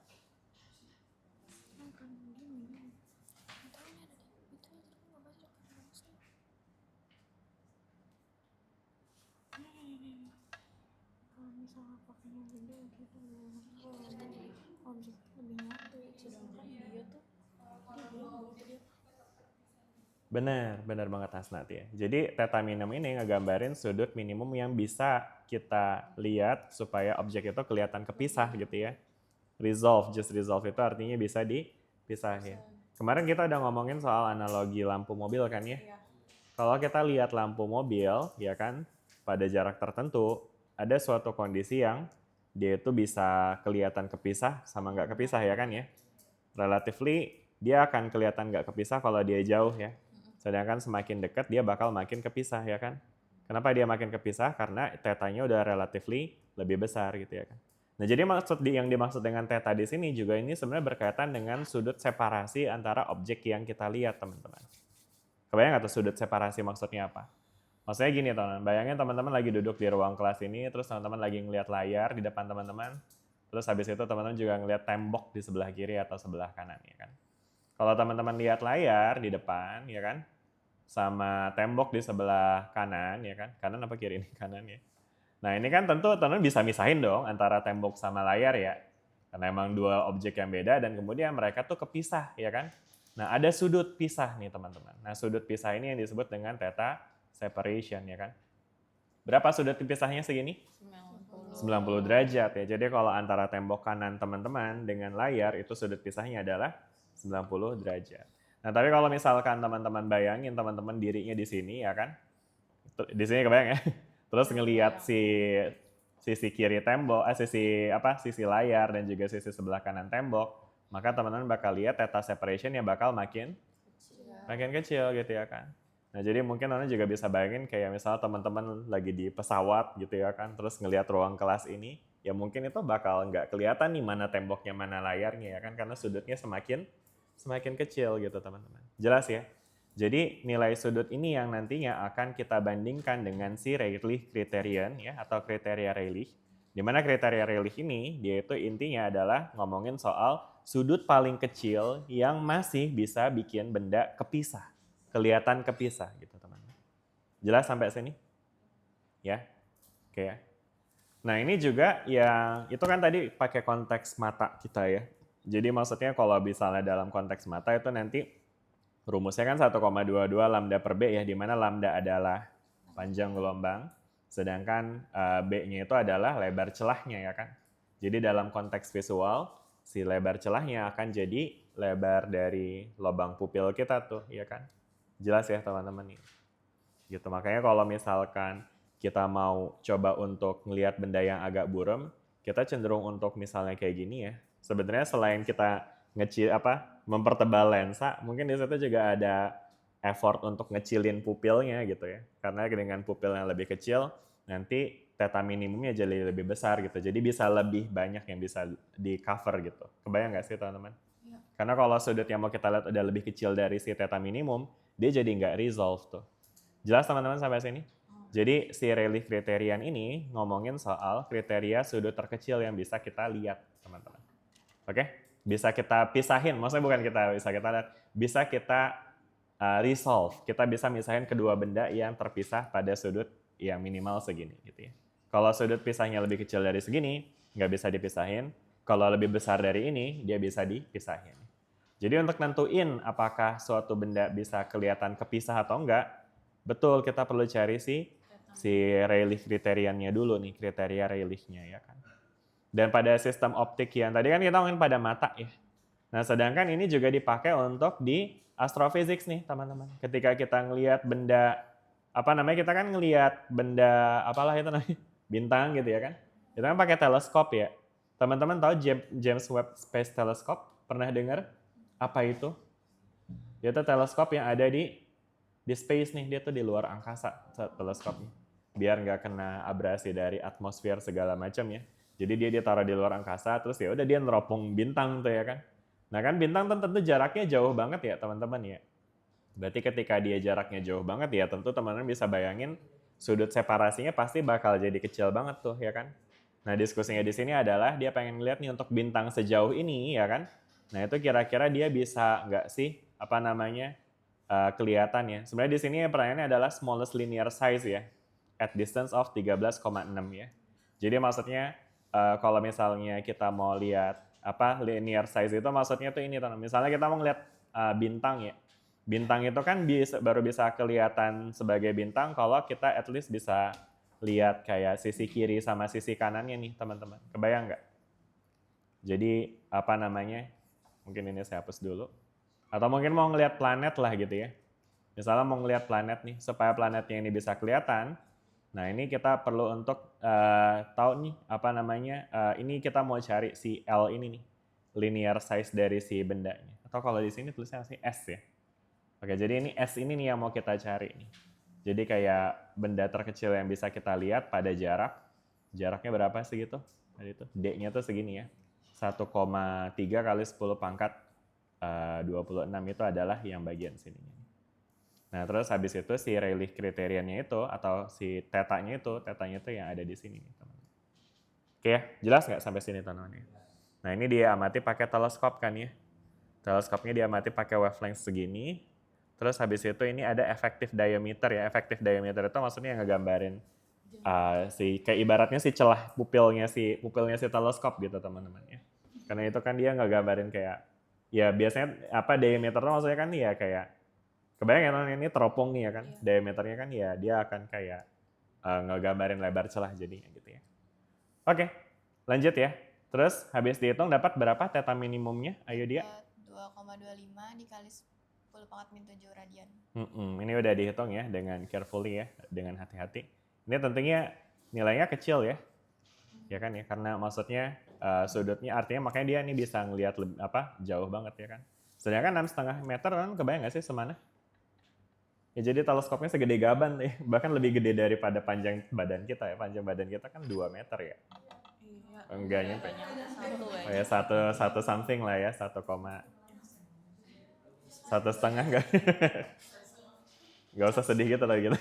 Benar banget Hasnat ya. Jadi theta minimum ini ngegambarin sudut minimum yang bisa kita lihat supaya objek itu kelihatan kepisah gitu ya. Just resolve itu artinya bisa dipisahin. Kemarin kita udah ngomongin soal analogi lampu mobil kan ya. Iya. Kalau kita lihat lampu mobil ya kan, pada jarak tertentu ada suatu kondisi yang dia itu bisa kelihatan kepisah sama nggak kepisah ya kan ya. Relatively dia akan kelihatan nggak kepisah kalau dia jauh ya. Sedangkan semakin dekat dia bakal makin kepisah ya kan. Kenapa dia makin kepisah? Karena tetanya udah relatively lebih besar gitu ya kan. Nah jadi yang dimaksud dengan theta di sini juga ini sebenarnya berkaitan dengan sudut separasi antara objek yang kita lihat teman-teman. Kebayang nggak tuh sudut separasi maksudnya apa? Maksudnya gini teman-teman, bayangin teman-teman lagi duduk di ruang kelas ini, terus teman-teman lagi ngelihat layar di depan teman-teman, terus habis itu teman-teman juga ngelihat tembok di sebelah kiri atau sebelah kanan ya kan. Kalau teman-teman lihat layar di depan ya kan, sama tembok di sebelah kanan ya kan, kanan apa kiri nih? Kanan ya. Nah ini kan tentu teman-teman bisa misahin dong antara tembok sama layar ya, karena emang dua objek yang beda dan kemudian mereka tuh kepisah ya kan. Nah ada sudut pisah nih teman-teman. Nah sudut pisah ini yang disebut dengan theta separation ya kan. Berapa sudut pisahnya segini? 90 derajat ya. Jadi kalau antara tembok kanan teman-teman dengan layar itu sudut pisahnya adalah 90 derajat. Nah, tapi kalau misalkan teman-teman bayangin teman-teman dirinya di sini ya kan. Di sini kebayang ya. Terus ngelihat sisi kiri tembok, sisi layar dan juga sisi sebelah kanan tembok, maka teman-teman bakal lihat theta separation yang bakal makin kecil gitu ya kan. Nah, jadi mungkin teman-teman juga bisa bayangin kayak misalnya teman-teman lagi di pesawat gitu ya kan, terus ngelihat ruang kelas ini, ya mungkin itu bakal nggak kelihatan nih mana temboknya, mana layarnya ya kan, karena sudutnya semakin kecil gitu teman-teman. Jelas ya? Jadi nilai sudut ini yang nantinya akan kita bandingkan dengan si Rayleigh criterion ya, atau kriteria Rayleigh. Di mana kriteria Rayleigh ini dia itu intinya adalah ngomongin soal sudut paling kecil yang masih bisa bikin benda kepisah, kelihatan kepisah gitu teman-teman. Jelas sampai sini? Ya? Oke ya. Nah ini juga yang itu kan tadi pakai konteks mata kita ya. Jadi maksudnya kalau misalnya dalam konteks mata itu nanti rumusnya kan 1,22 lambda per B ya, di mana lambda adalah panjang gelombang, sedangkan B-nya itu adalah lebar celahnya ya kan. Jadi dalam konteks visual, si lebar celahnya akan jadi lebar dari lubang pupil kita tuh ya kan. Jelas ya teman-teman nih. Gitu, makanya kalau misalkan kita mau coba untuk ngelihat benda yang agak buram, kita cenderung untuk misalnya kayak gini ya. Sebenarnya selain kita mempertebal lensa, mungkin di situ juga ada effort untuk ngecilin pupilnya gitu ya. Karena dengan pupil yang lebih kecil, nanti theta minimumnya jadi lebih besar gitu. Jadi bisa lebih banyak yang bisa di cover gitu. Kebayang nggak sih teman-teman? Ya. Karena kalau sudut yang mau kita lihat udah lebih kecil dari si theta minimum, dia jadi nggak resolve tuh. Jelas teman-teman sampai sini? Jadi si Rayleigh criterion ini ngomongin soal kriteria sudut terkecil yang bisa kita lihat teman-teman. Oke, bisa kita pisahin, maksudnya bukan bisa kita lihat, bisa kita resolve, kita bisa misahin kedua benda yang terpisah pada sudut yang minimal segini gitu ya. Kalau sudut pisahnya lebih kecil dari segini, nggak bisa dipisahin. Kalau lebih besar dari ini, dia bisa dipisahin. Jadi untuk nentuin apakah suatu benda bisa kelihatan kepisah atau enggak, betul kita perlu cari si Rayleigh criterion-nya dulu nih, kriteria Rayleigh-nya ya kan. Dan pada sistem optik yang tadi kan kita ngomongin pada mata ya. Nah sedangkan ini juga dipakai untuk di astrophysics nih teman-teman. Ketika kita ngelihat benda, kita kan ngelihat benda, apalah itu namanya, bintang gitu ya kan. Kita kan pakai teleskop ya. Teman-teman tahu James Webb Space Telescope? Pernah dengar? Apa itu? Itu teleskop yang ada di space nih, dia tuh di luar angkasa teleskopnya. Biar nggak kena abrasi dari atmosfer segala macam ya. Jadi dia taruh di luar angkasa, terus ya udah dia neropong bintang tuh ya kan. Nah kan bintang tentu jaraknya jauh banget ya teman-teman ya. Berarti ketika dia jaraknya jauh banget ya tentu teman-teman bisa bayangin sudut separasinya pasti bakal jadi kecil banget tuh ya kan. Nah diskusinya di sini adalah dia pengen lihat nih untuk bintang sejauh ini ya kan. Nah itu kira-kira dia bisa nggak sih kelihatan ya. Sebenarnya di sini pertanyaannya adalah smallest linear size ya. At distance of 13,6 ya. Jadi maksudnya kalau misalnya kita mau lihat linear size itu maksudnya tuh ini teman. Misalnya kita mau ngeliat bintang ya. Bintang itu kan baru bisa kelihatan sebagai bintang kalau kita at least bisa lihat kayak sisi kiri sama sisi kanannya nih teman-teman. Kebayang nggak? Jadi apa namanya? Mungkin ini saya hapus dulu. Atau mungkin mau ngelihat planet lah gitu ya. Misalnya mau ngelihat planet nih, supaya planetnya ini bisa kelihatan. Nah ini kita perlu untuk tahu nih apa namanya. Ini kita mau cari si L ini nih, linear size dari si bendanya. Atau kalau di sini tulisnya sih S ya. Oke, jadi ini S ini nih yang mau kita cari nih. Jadi kayak benda terkecil yang bisa kita lihat pada jarak. Jaraknya berapa sih gitu? Tadi itu D-nya tuh segini ya. 1,3 kali 10 pangkat 26 itu adalah yang bagian sininya. Nah, terus habis itu si Rayleigh kriteriannya itu atau si tetanya itu yang ada di sini nih, teman-teman. Oke ya, jelas nggak sampai sini teman-teman? Nah, ini dia amati pakai teleskop kan ya. Teleskopnya diamati pakai wavelength segini. Terus habis itu ini ada effective diameter ya. Effective diameter itu maksudnya yang ngegambarin kayak ibaratnya si celah pupilnya si teleskop gitu teman-teman ya. Karena itu kan dia ngegambarin kayak ya biasanya apa diameternya maksudnya kan ya kayak kebayang kan ini teropong nih ya kan. Diameternya kan ya dia akan kayak ngegambarin lebar celah jadinya gitu ya. Oke, lanjut ya. Terus habis dihitung dapat berapa theta minimumnya? Ayo dia. 2,25 dikali 10 pangkat min 7 radian. Ini udah dihitung ya dengan carefully ya, dengan hati-hati. Ini tentunya nilainya kecil ya. Ya kan ya, karena maksudnya sudutnya artinya makanya dia ini bisa ngelihat jauh banget ya kan. Sedangkan 6,5 meter kan kebayang nggak sih semana? Ya jadi teleskopnya segede gaban nih, bahkan lebih gede daripada panjang badan kita ya. Panjang badan kita kan 2 meter ya. Iya. Enggak nyampe. Oh ya satu something lah ya, 1,5 enggak. Enggak usah sedih gitu lah gitu.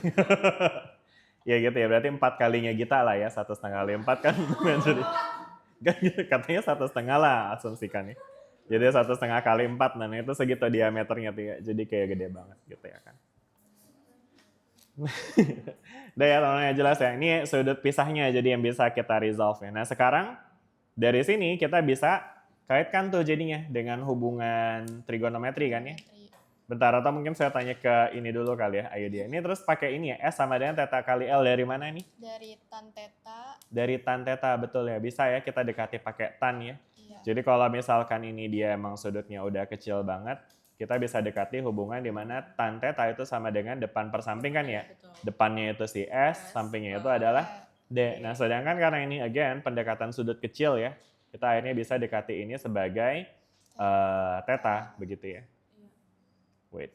Ya gitu ya, berarti 4 kalinya kita lah ya, 1,5 kali 4 kan. Jadi kan katanya 1,5 lah asumsikan ya. Jadi 1,5 kali 4, nah itu segitu diameternya tuh ya. Jadi kayak gede banget gitu ya kan. Udah ya teman-teman jelas ya, ini sudut pisahnya jadi yang bisa kita resolve ya. Nah sekarang dari sini kita bisa kaitkan tuh jadinya dengan hubungan trigonometri kan ya. Bentar, atau mungkin saya tanya ke ini dulu kali ya, ayo dia. Ini terus pakai ini ya, S sama dengan theta kali L dari mana nih? Dari tan theta. Dari tan theta, betul ya. Bisa ya kita dekati pakai tan ya. Iya. Jadi kalau misalkan ini dia emang sudutnya udah kecil banget, kita bisa dekati hubungan di mana tan theta itu sama dengan depan per samping kan ya. Depannya itu si S, sampingnya itu adalah D. Nah sedangkan karena ini again pendekatan sudut kecil ya, kita akhirnya bisa dekati ini sebagai theta begitu ya. Wait.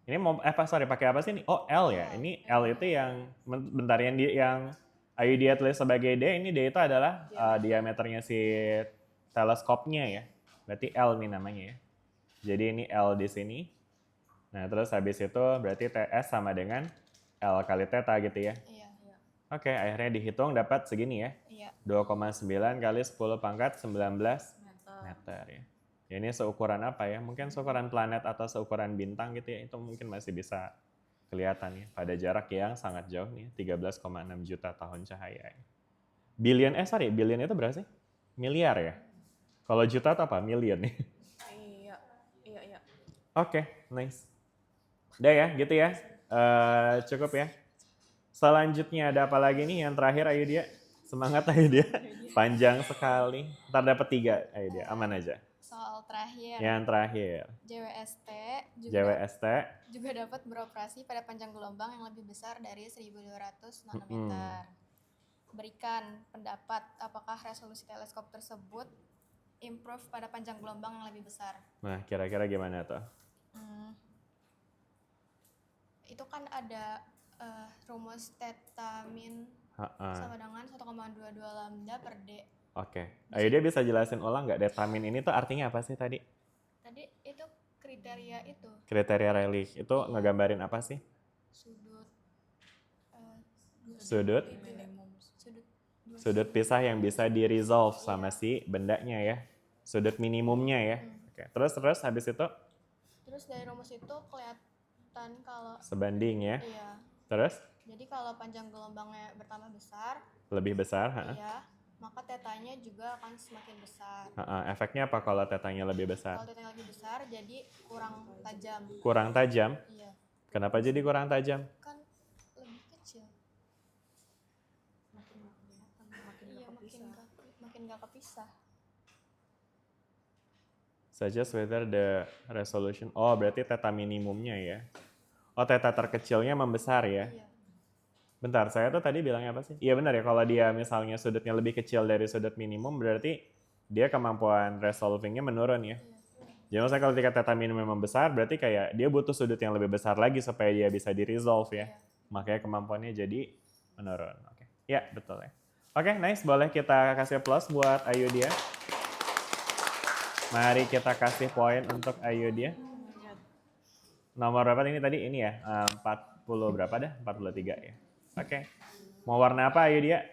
Ini mau pakai apa sih nih? Oh, L ya. Ini L itu yang bentar yang ayo dia tulis sebagai D, ini D itu adalah diameternya si teleskopnya ya. Berarti L nih namanya ya. Jadi ini L di sini. Nah, terus habis itu berarti TS sama dengan L kali theta gitu ya. Iya. Oke, akhirnya dihitung dapat segini ya. Iya. 2,9 kali 10 pangkat 19 meter ya. Ya ini seukuran apa ya? Mungkin seukuran planet atau seukuran bintang gitu ya. Itu mungkin masih bisa kelihatan ya. Pada jarak yang sangat jauh nih. 13,6 juta tahun cahaya. Billion itu berapa sih? Miliar ya? Kalau juta itu apa? Million nih. Iya. Oke, nice. Udah ya, gitu ya. Cukup ya. Selanjutnya ada apa lagi nih? Yang terakhir ayo dia. Semangat ayo dia. Panjang sekali. Ntar dapat 3 ayo dia. Aman aja. Soal terakhir. Yang terakhir. JWST juga dapat beroperasi pada panjang gelombang yang lebih besar dari 1.200 nanometer. Berikan pendapat apakah resolusi teleskop tersebut improve pada panjang gelombang yang lebih besar. Nah, kira-kira gimana tuh? Itu kan ada rumus theta min sama dengan 1,22 lambda per D. Oke. Ayo dia bisa jelasin ulang nggak theta min ini tuh artinya apa sih tadi? Tadi itu kriteria itu. Kriteria Rayleigh itu ngegambarin apa sih? Sudut pisah yang bisa di-resolve sama si bendanya ya. Sudut minimumnya ya. Oke. Terus habis itu? Terus dari rumus itu kelihatan kalau sebanding ya. Iya. Terus? Jadi kalau panjang gelombangnya bertambah besar. Lebih besar, Iya. Maka tetanya tetanya juga akan semakin besar. Efeknya apa kalau tetanya lebih besar? Kalau tetanya lebih besar jadi kurang tajam. Kurang tajam? Iya. Kenapa jadi kurang tajam? Kan lebih kecil. Makin Iya, makin gak kepisah. Suggest whether the resolution. Oh, berarti teta minimumnya ya. Oh, teta terkecilnya membesar ya. Iya. Bentar, saya tuh tadi bilangnya apa sih? Iya benar ya, kalau dia misalnya sudutnya lebih kecil dari sudut minimum, berarti dia kemampuan resolvingnya menurun ya. Jadi maksudnya kalau ketika teta minimum membesar, berarti kayak dia butuh sudut yang lebih besar lagi supaya dia bisa di-resolve ya. Makanya kemampuannya jadi menurun. Oke. Ya, betul ya. Oke, nice. Boleh kita kasih plus buat Ayu dia. Mari kita kasih poin untuk Ayu dia. Nomor berapa ini tadi? Ini ya, 40 berapa dah? 43 ya. Oke. Mau warna apa Ayu dia?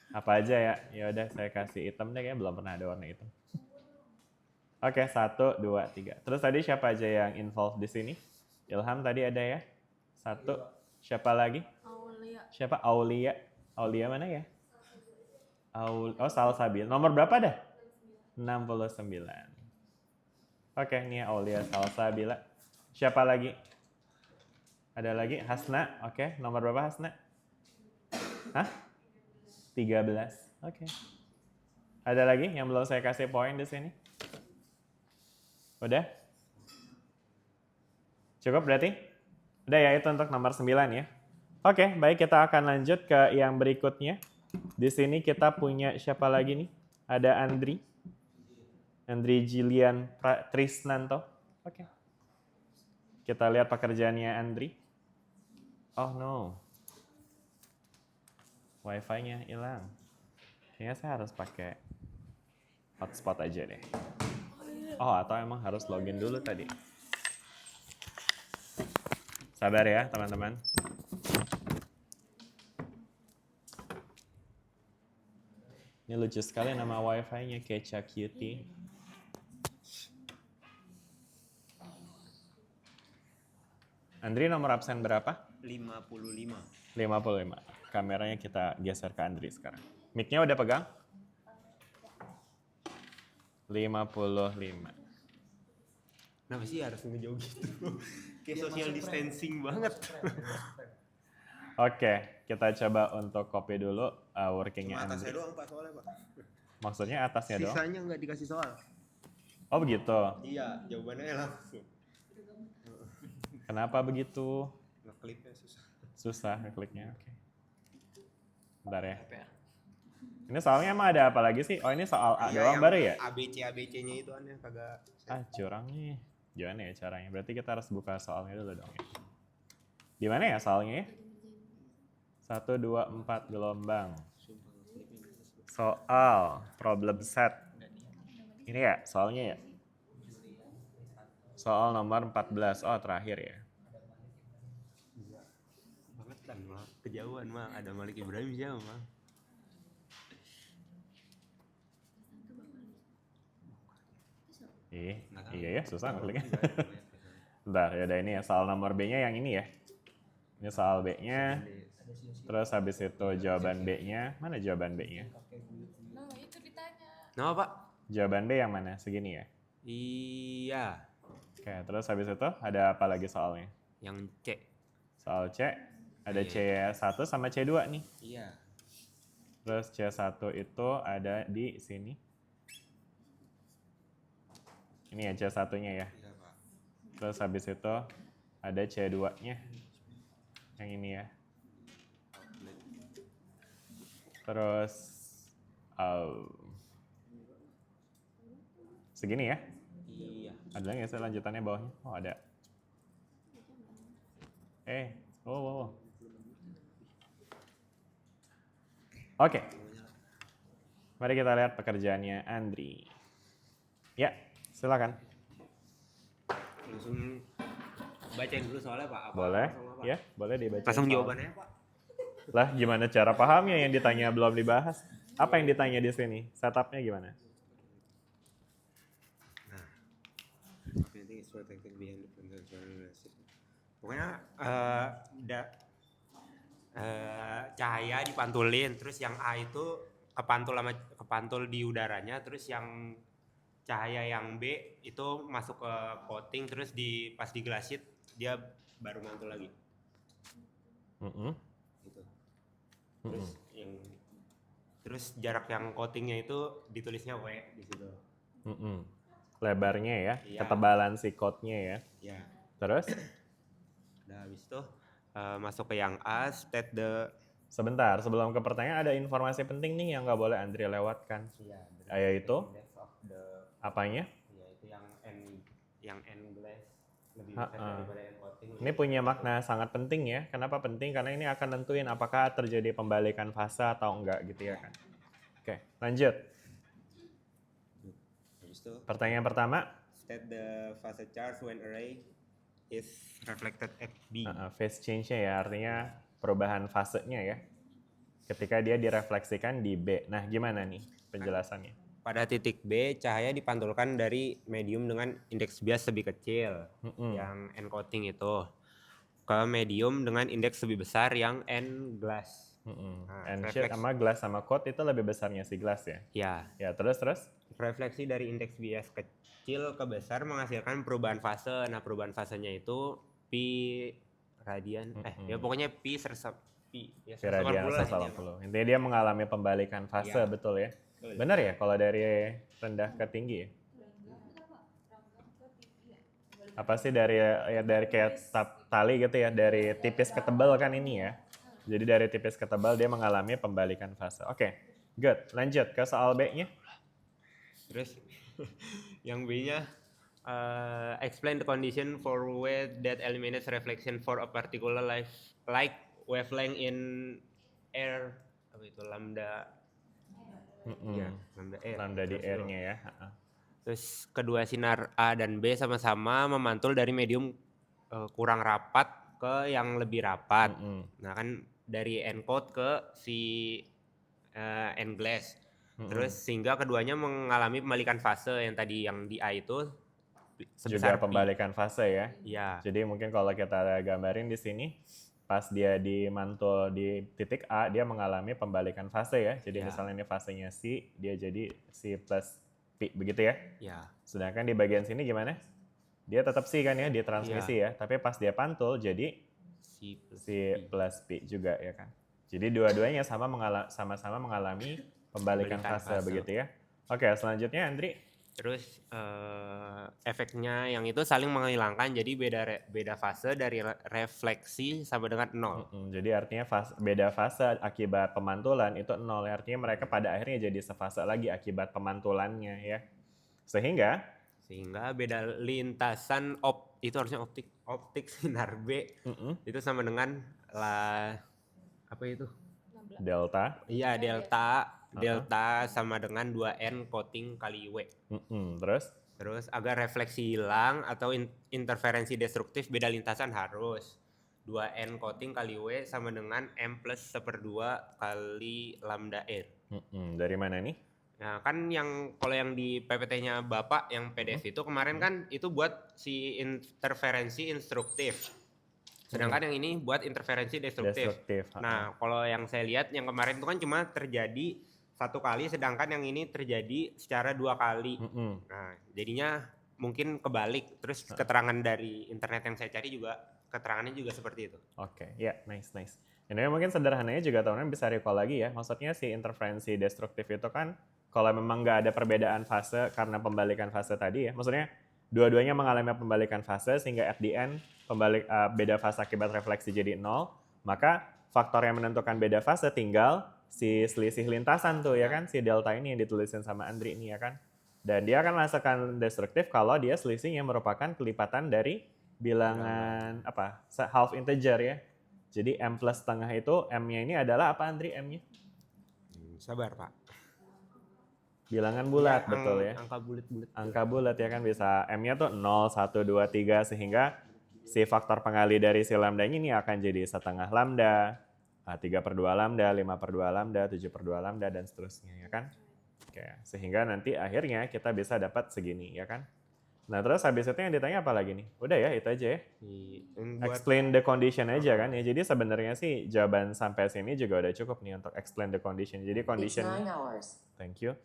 Apa aja ya? Ya udah saya kasih hitam deh, kayaknya belum pernah ada warna hitam. Oke, 1, 2, 3. Terus tadi siapa aja yang involved di sini? Ilham tadi ada ya? 1. Siapa lagi? Aulia. Siapa? Aulia. Aulia mana ya? Oh, Salsabil. Nomor berapa dah? 69. Oke, ini ya Aulia Salsabila. Siapa lagi? Ada lagi? Hasna. Oke, nomor berapa Hasna? Hah? 13. Oke. Ada lagi yang belum saya kasih poin di sini? Udah? Cukup berarti? Udah ya, itu untuk nomor 9 ya. Oke, baik, kita akan lanjut ke yang berikutnya. Di sini kita punya siapa lagi nih? Ada Andri Jilian Trisnanto. Oke. Kita lihat pekerjaannya Andri. Oh no. Wifi-nya hilang. Kayaknya saya harus pakai hotspot aja deh. Oh, atau emang harus login dulu tadi. Sabar ya, teman-teman. Ini lucu sekali nama wifi-nya, Kecha Cutie. Andri nomor absen berapa? 55. 55. Kameranya kita geser ke Andri sekarang. Mic-nya udah pegang? 55. Kenapa sih harus ngejauh gitu? Kayak social distancing banget. Oke, kita coba untuk copy dulu workingnya Cuma atasnya Andri. doang Pak soalnya Pak. Maksudnya atasnya doang? Sisanya nggak dikasih soal. Oh begitu. Iya, jawabannya langsung. Kenapa begitu? Ngeklipnya susah. Susah ngekliknya. Oke. Bentar ya. Ini soalnya emang ada apa lagi sih? Oh ini soal A doang baru ya? ABC-nya itu aneh kagak. Curang nih. Gimana ya caranya? Berarti kita harus buka soalnya dulu dong ya. Di mana ya soalnya ya? 1, 2, 4 gelombang. Soal problem set. Ini ya soalnya ya? Soal nomor 14. Oh terakhir ya. Banget kan mah. Kejauhan mah. Ada Malik Ibrahim jauh mah. Iya ya, susah ngekliknya. Bentar, yaudah ini ya, soal nomor B-nya yang ini ya. Ini soal B-nya. Terus habis itu jawaban B-nya. Mana jawaban B-nya? Nah, itu ditanya. Nama Pak? Jawaban B yang mana? Segini ya? Iya. Oke, terus habis itu ada apa lagi soalnya? Yang C. Soal C, ada C1 sama C2 nih. Iya. Terus C1 itu ada di sini. Ini ya C1-nya ya. Iya Pak. Terus habis itu ada C2-nya. Yang ini ya. Terus segini ya. Iya. Ada lagi nggak sih lanjutannya bawahnya? Oh ada. Wow. Oke. Mari kita lihat pekerjaannya Andri. Ya, silakan. Langsung bacain dulu soalnya Pak. Apa? Boleh, Langsung apa? ya, boleh dibaca. Langsung jawabannya Pak. Lah, gimana cara pahamnya yang ditanya belum dibahas? Apa yang ditanya di sini? Setupnya gimana? Pokoknya cahaya dipantulin, terus yang A itu kepantul di udaranya, terus yang cahaya yang B itu masuk ke coating, terus pas di glass sheet dia baru mantul lagi. Gitu. Terus jarak yang coatingnya itu ditulisnya W di situ. Lebarnya ya, Iya. ketebalan si coatnya ya. Iya. Terus? Udah habis itu masuk ke yang A, state the. Sebentar, sebelum ke pertanyaan ada informasi penting nih yang nggak boleh Andri lewatkan. Iya. Yaitu apanya? Iya, itu yang N glass lebih besar daripada N coating. Ini punya makna sangat penting ya. Kenapa penting? Karena ini akan nentuin apakah terjadi pembalikan fase atau enggak gitu ya kan. Oke, lanjut. Habis itu Pertanyaan pertama. state the phase charge when array is reflected at B. Phase change-nya ya, artinya perubahan fasenya ya. Ketika dia direfleksikan di B. Nah, gimana nih penjelasannya? Pada titik B, cahaya dipantulkan dari medium dengan indeks bias lebih kecil, yang N coating itu, ke medium dengan indeks lebih besar yang N glass. N sheet sama glass sama coat itu lebih besarnya si glass ya? Ya. Ya, terus? Refleksi dari indeks bias kecil ke besar menghasilkan perubahan fase. Nah, perubahan fasenya itu pi radian, ya pokoknya pi ya, radian 180. Intinya dia mengalami pembalikan fase, ya. Betul ya? Benar ya kalau dari rendah ke tinggi ya? Apa sih dari kayak tali gitu ya, dari tipis ke tebal kan ini ya. Jadi dari tipis ke tebal dia mengalami pembalikan fase. Oke, good. Lanjut ke soal B-nya. Terus yang B-nya explain the condition for way that eliminates reflection for a particular like wavelength in air, apa itu, lambda. Ya, lambda di R-nya ya. Terus kedua sinar A dan B sama-sama memantul dari medium kurang rapat ke yang lebih rapat. Nah kan dari N coat ke si N glass. Terus sehingga keduanya mengalami pembalikan fase yang tadi yang di A itu juga pembalikan fase ya. Iya. Jadi mungkin kalau kita gambarin di sini, pas dia dimantul di titik A, dia mengalami pembalikan fase ya. Jadi misalnya ini fasenya C, dia jadi C plus P, begitu ya? Iya. Sedangkan di bagian sini gimana? Dia tetap C kan ya, di transmisi ya. Tapi pas dia pantul jadi C plus P juga ya kan. Jadi dua-duanya sama-sama mengalami pembalikan fase begitu ya. Oke, selanjutnya Andri. Terus efeknya yang itu saling menghilangkan, jadi beda fase dari refleksi sama dengan 0. Jadi artinya beda fase akibat pemantulan itu 0. Artinya mereka pada akhirnya jadi sefase lagi akibat pemantulannya ya. Sehingga beda lintasan itu harusnya optik sinar B itu sama dengan apa itu? Delta. Iya, delta sama dengan 2N coating kali W. Terus agar refleksi hilang atau interferensi destruktif beda lintasan harus 2N coating kali W sama dengan M plus 1/2 kali lambda R. Dari mana nih? Nah kan kalau yang di PPT-nya Bapak yang PDF itu kemarin kan itu buat si interferensi instruktif. Sedangkan yang ini buat interferensi destruktif. Nah kalau yang saya lihat yang kemarin itu kan cuma terjadi 1 kali, sedangkan yang ini terjadi secara 2 kali. Nah, jadinya mungkin kebalik. Terus keterangan dari internet yang saya cari juga keterangannya juga seperti itu. Oke, ya, nice. Ini mungkin sederhananya juga teman-teman bisa recall lagi ya. Maksudnya si interferensi destruktif itu kan kalau memang nggak ada perbedaan fase karena pembalikan fase tadi ya. Maksudnya dua-duanya mengalami pembalikan fase sehingga at the end beda fase akibat refleksi jadi 0. Maka faktor yang menentukan beda fase tinggal si selisih lintasan tuh ya kan, si delta ini yang ditulisin sama Andri ini ya kan. Dan dia akan merasakan destruktif kalau dia selisihnya merupakan kelipatan dari bilangan half integer ya. Jadi M plus setengah itu M-nya ini adalah apa Andri M-nya? Sabar Pak. Bilangan bulat, ya, betul ya. Angka bulat-bulat. Angka bulat ya kan bisa M-nya tuh 0, 1, 2, 3 sehingga si faktor pengali dari si lambda ini akan jadi setengah lambda, 3/2 lambda, 5/2 lambda, 7/2 lambda, dan seterusnya ya kan. Oke, sehingga nanti akhirnya kita bisa dapat segini ya kan. Nah terus habis itu yang ditanya apa lagi nih? Udah ya itu aja ya. Buat Explain the condition aja kan ya. Jadi sebenarnya sih jawaban sampai sini juga udah cukup nih untuk explain the condition. Jadi condition, thank you.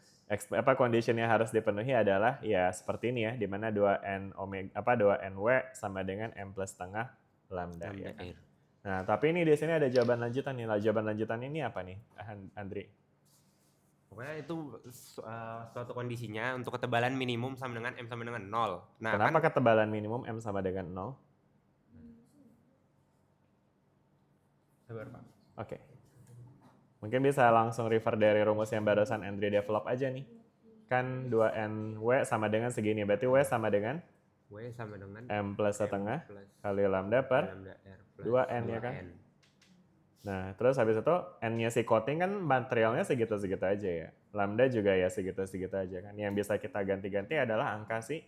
Condition yang harus dipenuhi adalah ya seperti ini ya, di mana 2NW sama dengan M plus setengah lambda ya kan. Nah tapi ini di sini ada jawaban lanjutan nih. Jawaban lanjutan ini apa nih, Andri? Pokoknya itu suatu kondisinya untuk ketebalan minimum sama dengan M sama dengan 0. Nah, kenapa ketebalan minimum M sama dengan 0? Sabar, Pak. Oke. Mungkin bisa langsung refer dari rumus yang barusan Andri develop aja nih. Kan 2NW sama dengan segini, berarti W sama dengan? W sama dengan M plus setengah kali lambda per lambda R plus 2N ya kan? Nah, terus habis itu N-nya si coating kan materialnya segitu-segitu aja ya. Lambda juga ya segitu-segitu aja kan. Yang bisa kita ganti-ganti adalah angka si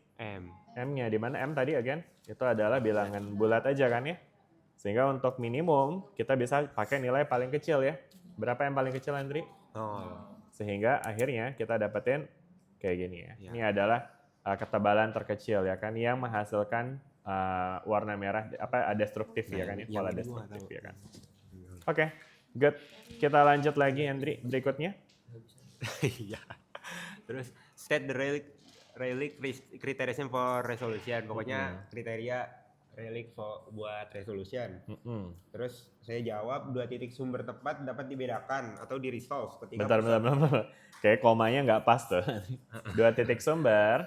M-nya. Di mana M tadi again, itu adalah bilangan bulat aja kan ya. Sehingga untuk minimum, kita bisa pakai nilai paling kecil ya. Berapa yang paling kecil, Andri? 0. Sehingga akhirnya kita dapetin kayak gini ya. Ini adalah ketebalan terkecil ya kan, yang menghasilkan warna merah, destruktif ya kan ya, pola destruktif ya kan. Oke, good. Kita lanjut lagi, Andri, berikutnya. Iya. Terus state the Rayleigh criterion for resolution. Pokoknya kriteria Rayleigh buat resolution. Terus saya jawab 2 titik sumber tepat dapat dibedakan atau di-resolve ketika Bentar. Kayak komanya nggak pas tuh. 2 titik sumber.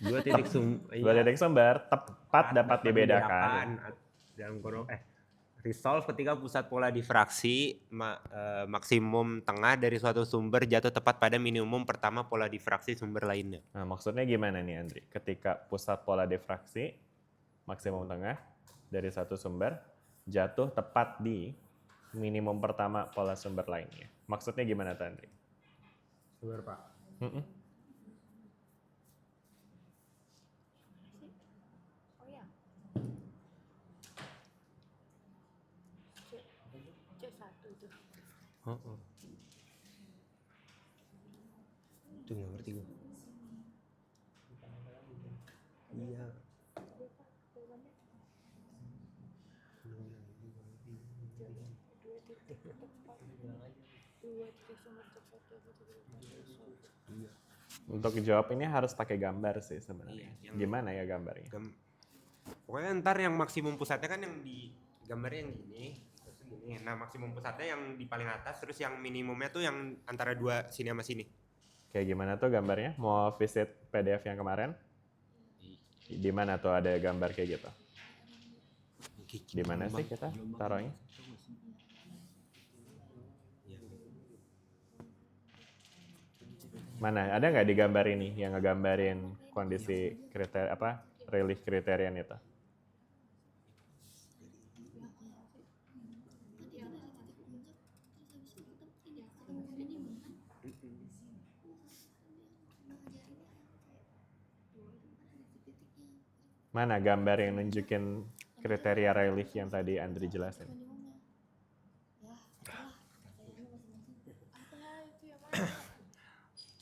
2 titik sumber tepat dapat dibedakan. Dalam kurung resolve ketika pusat pola difraksi maksimum tengah dari suatu sumber jatuh tepat pada minimum pertama pola difraksi sumber lainnya. Nah, maksudnya gimana nih, Andri? Ketika pusat pola difraksi maksimum tengah dari satu sumber jatuh tepat di minimum pertama pola sumber lainnya. Maksudnya gimana, Andri? Sumber, Pak. Itu nggak ngerti gue. Iya. Untuk jawab ini harus pakai gambar sih sebenarnya. Gimana ya gambarnya? Pokoknya ntar yang maksimum pusatnya kan yang di gambarnya yang gini. Nah maksimum pusatnya yang di paling atas, terus yang minimumnya tuh yang antara 2 sini sama sini. Kayak gimana tuh gambarnya? Mau visit PDF yang kemarin? Di mana tuh ada gambar kayak gitu? Di mana sih kita taruhnya? Mana? Ada nggak di gambar ini yang ngegambarin kondisi Rayleigh criterion itu? Mana gambar yang nunjukin kriteria Rayleigh yang tadi Andri jelasin?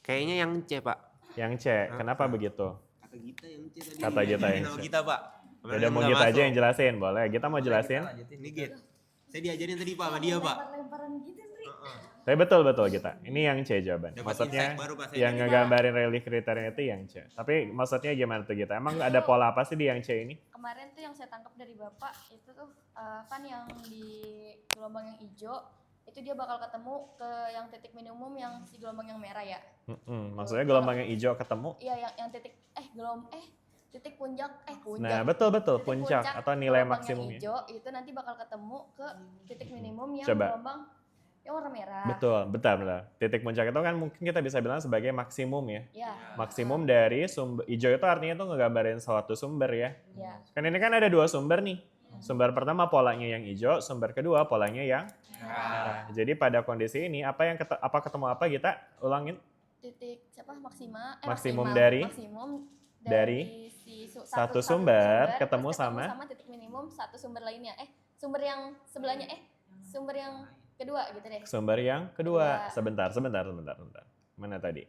Kayaknya yang C, Pak. Yang C, kenapa begitu? Kata Gita yang C tadi. Kata Gita yang C. Gita, Pak. Udah mau Gita aja yang jelasin, boleh. Gita mau jelasin? Ini Git. Saya diajarin tadi Pak sama dia, Pak. Tapi betul Gita. Ini yang C jawaban. Maksudnya yang ngegambarin Rayleigh criterion itu yang C. Tapi maksudnya gimana tuh Gita? Emang ada pola apa sih di yang C ini? Kemarin tuh yang saya tangkap dari Bapak itu tuh kan yang di gelombang yang hijau itu dia bakal ketemu ke yang titik minimum yang si gelombang yang merah ya. Maksudnya gelombang yang hijau ketemu? Iya yang titik titik puncak. Nah betul puncak atau nilai maksimumnya. Hijau itu nanti bakal ketemu ke titik minimum yang Coba. gelombang yang warna merah. Betul, betul. Titik puncak itu kan mungkin kita bisa bilang sebagai maksimum ya. Ya. Maksimum dari sumber hijau itu artinya tuh ngegambarin suatu sumber ya. Ya. Kan ini kan ada 2 sumber nih. Sumber pertama polanya yang hijau, sumber kedua polanya yang merah. Jadi pada kondisi ini apa ketemu apa kita ulangin? Titik Maksimum dari satu sumber ketemu sama titik minimum satu sumber lainnya. Sumber yang sebelahnya sumber yang kedua gitu deh. Sumber yang kedua. Sebentar. Mana tadi?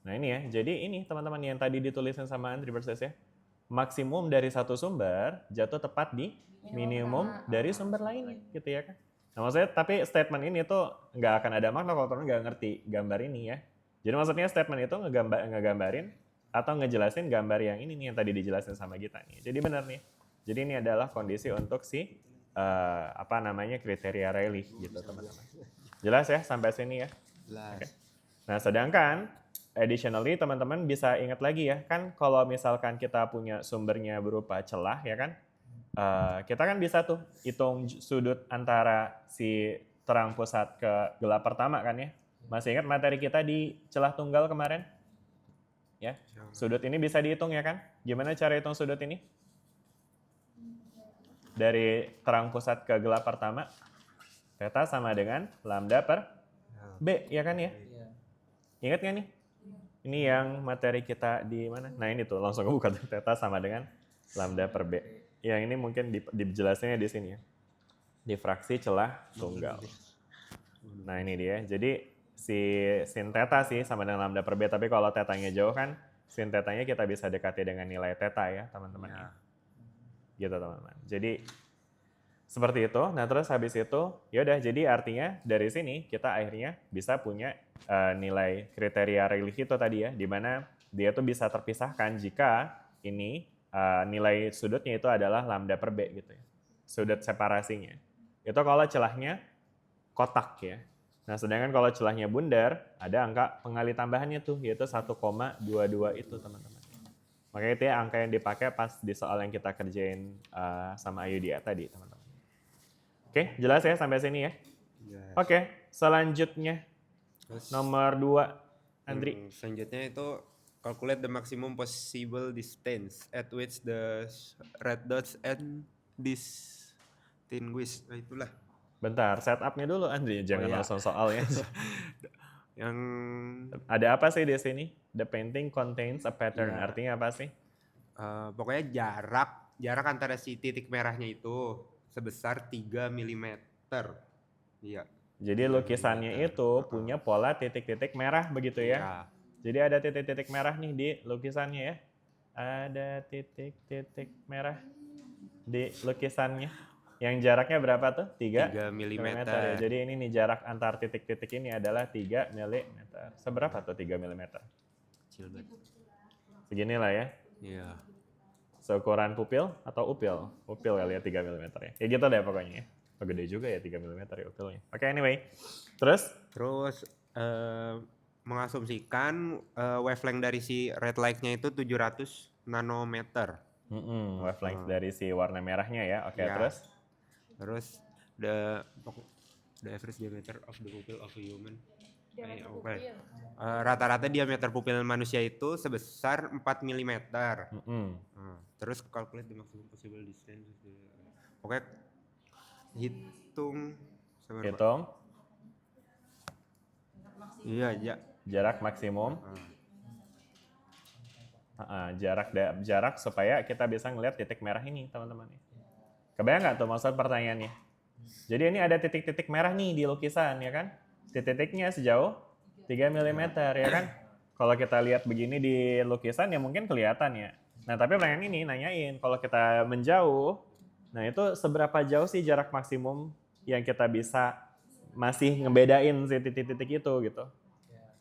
Nah ini ya, jadi ini teman-teman yang tadi ditulisin sama Andri Perses ya. Maksimum dari satu sumber jatuh tepat di minimum dari sumber lainnya gitu ya kan. Nah maksudnya tapi statement ini tuh nggak akan ada makna kalau teman nggak ngerti gambar ini ya. Jadi maksudnya statement itu ngegambarin atau ngejelasin gambar yang ini nih yang tadi dijelasin sama kita nih. Jadi benar nih. Jadi ini adalah kondisi untuk si kriteria Rayleigh gitu teman-teman. Jelas ya sampai sini ya? Jelas. Okay. Nah sedangkan additionally teman-teman bisa ingat lagi ya kan kalau misalkan kita punya sumbernya berupa celah ya kan kita kan bisa tuh hitung sudut antara si terang pusat ke gelap pertama kan ya. Masih ingat materi kita di celah tunggal kemarin? Ya, sudut ini bisa dihitung ya kan? Gimana cara hitung sudut ini? Dari terang pusat ke gelap pertama, theta sama dengan lambda per B ya kan ya? Ingat nggak nih? Ini yang materi kita di mana? Nah ini tuh langsung kebuka theta sama dengan lambda per B. Yang ini mungkin dijelasinnya di sini ya. Difraksi celah tunggal. Nah ini dia. Jadi si sin theta sih sama dengan lambda per B. Tapi kalau tetanya jauh kan sin tetanya kita bisa dekati dengan nilai theta ya teman-teman. Ya. Gitu teman-teman. Jadi seperti itu. Nah terus habis itu yaudah jadi artinya dari sini kita akhirnya bisa punya nilai kriteria Rayleigh itu tadi ya. Dimana dia tuh bisa terpisahkan jika ini nilai sudutnya itu adalah lambda per B gitu ya. Sudut separasinya. Itu kalau celahnya kotak ya. Nah sedangkan kalau celahnya bundar ada angka pengali tambahannya tuh yaitu 1,22 itu teman-teman. Makanya itu ya angka yang dipakai pas di soal yang kita kerjain sama Ayudia tadi teman-teman. Oke, jelas ya sampai sini ya? Yes. Oke, selanjutnya terus, nomor 2, Andri. Selanjutnya itu calculate the maximum possible distance at which the red dots and distinguish. Nah itulah. Bentar, setupnya dulu Andri, jangan langsung soal ya. Yang ada apa sih di sini? The painting contains a pattern. Artinya apa sih? Pokoknya jarak antara si titik merahnya itu sebesar 3 mm. Iya. Jadi lukisannya itu punya pola titik-titik merah begitu ya? Iya. Jadi ada titik-titik merah nih di lukisannya ya. Ada titik-titik merah di lukisannya. Yang jaraknya berapa tuh? 3 mm. Ya. Jadi ini nih jarak antar titik-titik ini adalah 3 mm. Seberapa tuh 3 mm? Kecil banget. Seginilah ya? Iya. Seukuran pupil atau upil? Upil kali ya 3 mm ya. Ya gitu deh pokoknya ya. Oh, gede juga ya 3 mm ya upilnya. Oke, anyway. Terus mengasumsikan wavelength dari si red light-nya itu 700 nanometer. Wavelength dari si warna merahnya ya. Oke, ya. Terus the average diameter of the pupil of a human. Rata-rata diameter pupil manusia itu sebesar 4 mm. Terus calculate the maximum possible distance. Oke, hitung. Iya, jarak maksimum. Jarak supaya kita bisa ngelihat titik merah ini, teman-teman. Kebayang nggak tuh maksud pertanyaannya? Jadi ini ada titik-titik merah nih di lukisan, ya kan? Titik-titiknya sejauh 3 mm, ya kan? Kalau kita lihat begini di lukisan ya mungkin kelihatan ya. Nah tapi pertanyaan ini nanyain, kalau kita menjauh, nah itu seberapa jauh sih jarak maksimum yang kita bisa masih ngebedain si titik-titik itu gitu.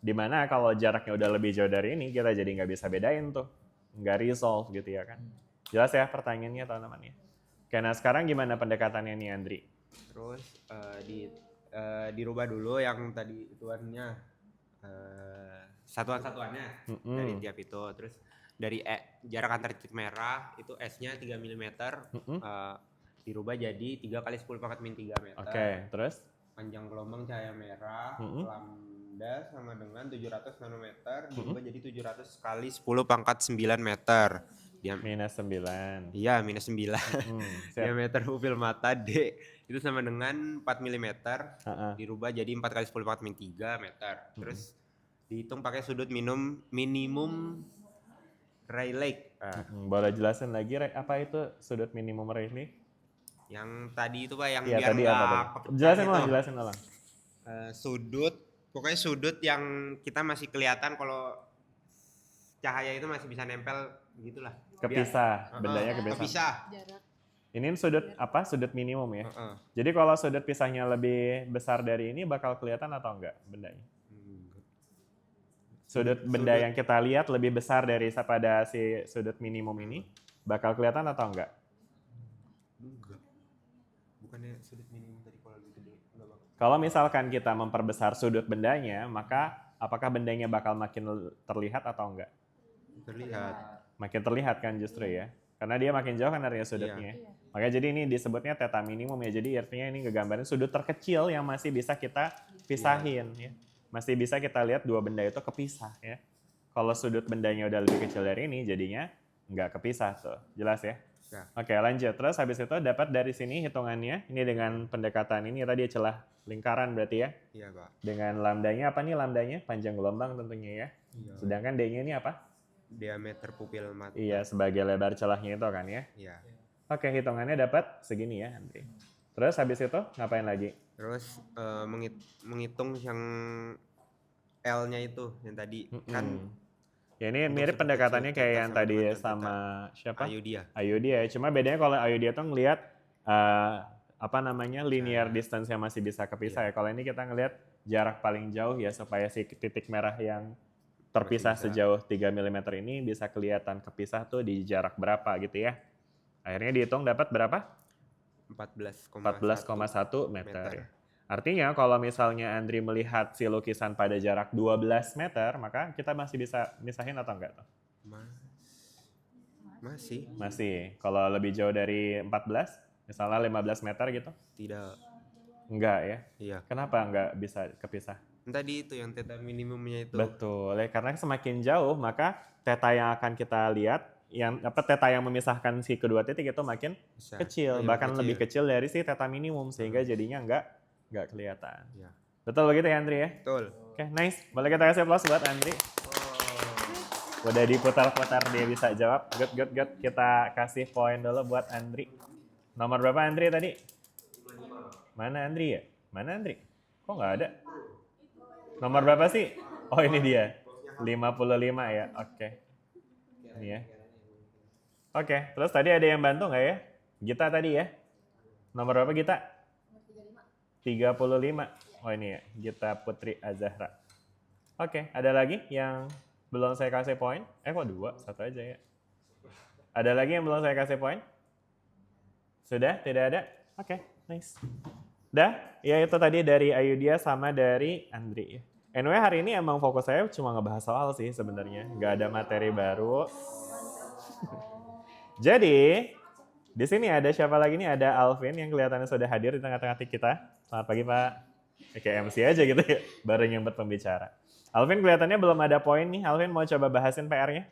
Dimana kalau jaraknya udah lebih jauh dari ini, kita jadi nggak bisa bedain tuh. Nggak resolve gitu ya kan. Jelas ya pertanyaannya teman-teman ya. Oke, nah sekarang gimana pendekatannya nih Andri? Terus dirubah dulu yang tadi ituannya satuan-satuannya dari tiap itu. Terus dari jarak antar titik merah itu S-nya 3 mm dirubah jadi 3 kali 10⁻³ meter. Oke, terus? Panjang gelombang cahaya merah lambda sama dengan 700 nanometer dirubah jadi 700 kali 10⁻⁹ meter. Minus 9. Iya, minus 9. Diameter pupil mata D itu sama dengan 4 mm dirubah jadi 4 kali 10⁻³ meter. Terus dihitung pakai sudut minimum Rayleigh. Boleh jelasin lagi apa itu sudut minimum Rayleigh? Yang tadi itu Pak yang ya, biar nggak jelasin ulang. Pokoknya sudut yang kita masih kelihatan kalau cahaya itu masih bisa nempel gitulah. Kepisah, bendanya kepisah. Kepisah. Jarak. Ini sudut apa? Sudut minimum ya. Jadi kalau sudut pisahnya lebih besar dari ini bakal kelihatan atau enggak bendanya? Sudut benda yang kita lihat lebih besar dari pada si sudut minimum ini bakal kelihatan atau enggak? Enggak. Bukannya sudut minimum tadi kalau lebih gede? Enggak, Bang. Kalau misalkan kita memperbesar sudut bendanya, maka apakah bendanya bakal makin terlihat atau enggak? Terlihat. Makin terlihat kan justru ya. Karena dia makin jauh kan area sudutnya. Iya. Makanya jadi ini disebutnya theta minimum ya. Jadi artinya ini ngegambarin sudut terkecil yang masih bisa kita pisahin ya. Masih bisa kita lihat dua benda itu kepisah ya. Kalau sudut bendanya udah lebih kecil dari ini jadinya nggak kepisah tuh. Jelas ya? Ya. Oke, lanjut. Terus habis itu dapat dari sini hitungannya. Ini dengan pendekatan ini tadi celah lingkaran berarti ya. Iya, Pak. Dengan lambdanya apa nih lambdanya? Panjang gelombang tentunya ya. Iya. Sedangkan D-nya ini apa? Diameter pupil mata. Iya, sebagai lebar celahnya itu kan ya. Iya. Oke, hitungannya dapat segini ya nanti. Terus habis itu ngapain lagi? Terus menghitung yang L-nya itu yang tadi kan Ya ini untuk mirip sudut pendekatannya kecil kayak kita yang sama tadi dengan sama siapa? Ayudia. Ayudia. Cuma bedanya kalau Ayudia tuh ngelihat apa namanya linear distance yang masih bisa kepisah ya. Kalau ini kita ngelihat jarak paling jauh ya supaya si titik merah yang terpisah Masih bisa. sejauh 3 mm ini bisa kelihatan kepisah tuh di jarak berapa gitu ya. Akhirnya dihitung dapat berapa? 14,1 meter. Ya. Artinya kalau misalnya Andri melihat si lukisan pada jarak 12 meter, maka kita masih bisa misahin atau enggak tuh? Masih. Masih. Kalau lebih jauh dari 14, misalnya 15 meter gitu? Tidak. Enggak ya? Iya. Kenapa enggak bisa kepisah? Tadi itu yang theta minimumnya itu. Betul. Ya, karena semakin jauh, maka theta yang akan kita lihat, theta yang memisahkan si kedua titik itu makin Besar. kecil, Iya, bahkan lebih kecil dari si theta minimum, sehingga jadinya enggak kelihatan. Iya. Betul begitu ya Andri ya? Betul. Oke, nice. Boleh kita kasih applause buat Andri. Udah diputar-putar dia bisa jawab. Good. Kita kasih poin dulu buat Andri. Nomor berapa Andri tadi? Mana Andri ya? Mana Andri? Kok nggak ada? Nomor berapa sih? Oh ini dia. 55 ya. Oke. Ini ya. Oke, terus tadi ada yang bantu nggak ya? Gita tadi ya? Nomor berapa Gita? 35. Oh ini ya, Gita Putri Azahra. Oke, ada lagi yang belum saya kasih poin? Kok 2? 1 aja ya. Ada lagi yang belum saya kasih poin? Sudah? Tidak ada? Oke, nice. Dah, ya itu tadi dari Ayudia sama dari Andri ya. Anyway, hari ini emang fokus saya cuma ngebahas soal sih sebenarnya. Nggak ada materi baru. Jadi, di sini ada siapa lagi nih? Ada Alvin yang kelihatannya sudah hadir di tengah-tengah kita. Selamat pagi Pak. Kayak MC aja gitu ya, bareng yang berpembicara. Alvin kelihatannya belum ada poin nih. Alvin mau coba bahasin PR-nya?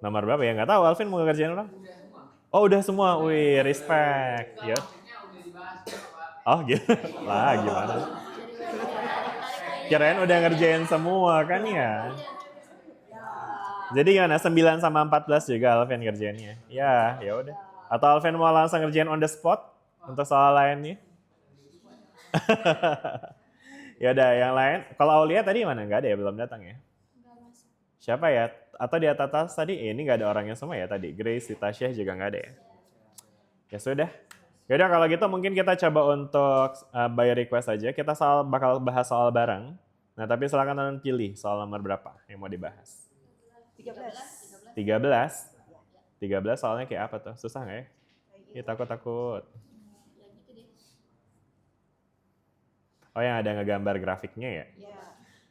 Nomor berapa ya? Nggak tahu. Alvin mau ngerjain apa? Oh udah semua. Wih, respect. Ya. Oh gitu. Lah gimana? Kirain udah ngerjain semua kan ya? Jadi gimana? 9 sama 14 juga Alvin ngerjainnya? Ya udah. Atau Alvin mau langsung ngerjain on the spot untuk soal lainnya? Ya udah, yang lain. Kalau Aulia tadi mana? Nggak ada ya, belum datang ya? Siapa ya? Atau di atas tadi? Ini nggak ada orangnya semua ya tadi. Grace, Tasya juga nggak ada ya? Ya sudah. Ya udah kalau gitu mungkin kita coba untuk by request aja. Kita bakal bahas soal bareng. Nah tapi silakan teman pilih soal nomor berapa yang mau dibahas. 13 soalnya kayak apa tuh? Susah nggak ya? Ya takut. Oh yang ada ngegambar grafiknya ya?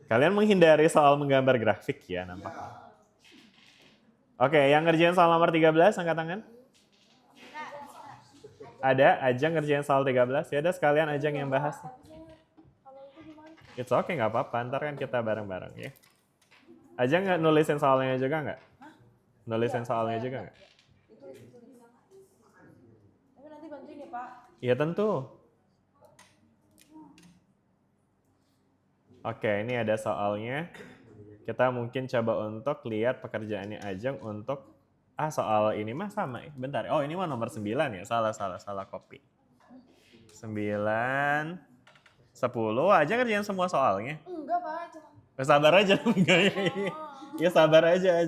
Kalian menghindari soal menggambar grafik ya nampaknya. Oke, yang ngerjain soal nomor 13 angkat tangan. Ada, Ajeng ngerjain soal 13. Ya udah sekalian Ajeng yang bahas. It's okay, nggak apa-apa. Ntar kan kita bareng-bareng ya. Ajeng nggak nulisin soalnya juga nggak? Nulisin soalnya juga nggak? Tapi nanti bantuin ya Pak. Iya tentu. Oke, ini ada soalnya. Kita mungkin coba untuk lihat pekerjaannya Ajeng untuk soal ini mah sama. Bentar. Oh, ini mah nomor 9 ya. Salah copy. 9 10 aja ngerjain semua soalnya. Enggak Pak, cuma Sabar aja enggak ya. Ya sabar aja.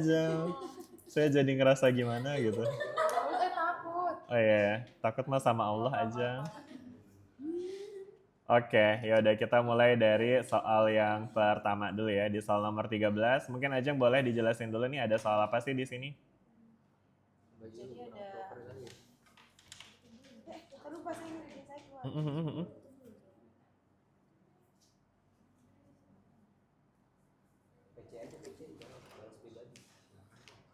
Saya jadi ngerasa gimana gitu. Takut. Oh iya, takut mah sama Allah aja. Oke, ya udah kita mulai dari soal yang pertama dulu ya. Di soal nomor 13, mungkin Ajeng boleh dijelasin dulu nih ada soal apa sih di sini? Jadi ada lupa saya bikin saya keluar.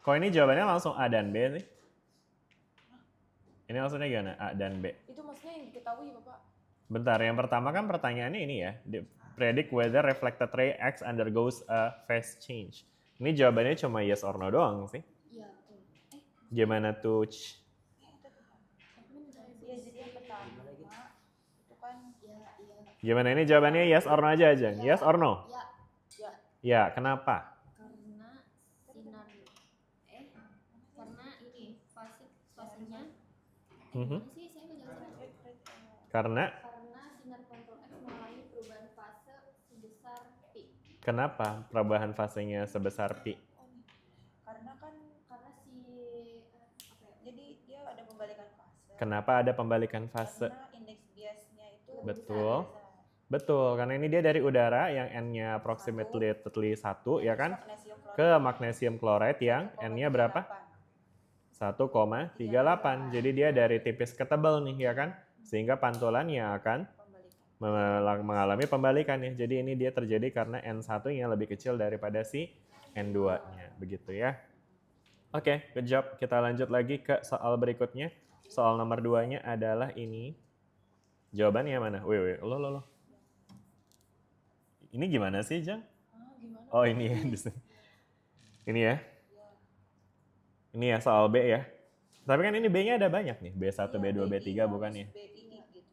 Kok ini jawabannya langsung A dan B sih? Ini maksudnya gimana? A dan B. Itu maksudnya yang diketahui Bapak. Bentar, yang pertama kan pertanyaannya ini ya. Predict whether reflected ray X undergoes a phase change. Ini jawabannya cuma yes or no doang sih. Iya. Gimana tuh? Iya, jadi yang pertama itu kan Gimana ini jawabannya yes or no aja aja? Yes or no? Ya. Ya, kenapa? Karena sinar karena ini fasenya sih saya ngejelasin Karena sinar kontrol X mengalami perubahan fase sebesar pi. kenapa perubahan fasenya sebesar pi? karena si jadi dia ada pembalikan fase. Kenapa ada pembalikan fase? Karena indeks biasnya itu Betul. Betul, karena ini dia dari udara yang N-nya approximately 1 ya kan? Ke magnesium chloride yang N-nya berapa? 1,38. Jadi dia dari tipis ke tebal nih ya kan? Sehingga pantulannya akan mengalami pembalikan ya. Jadi ini dia terjadi karena N1-nya lebih kecil daripada si N2-nya. Begitu ya. Oke, good job. Kita lanjut lagi ke soal berikutnya. Soal nomor 2-nya adalah ini. Jawabannya mana? Wih, lo. Ini gimana sih, Jang? Oh, ini ya. Ini ya. Ini ya soal B ya. Tapi kan ini B-nya ada banyak nih. B1, B2, B3 bukan ya? BI gitu.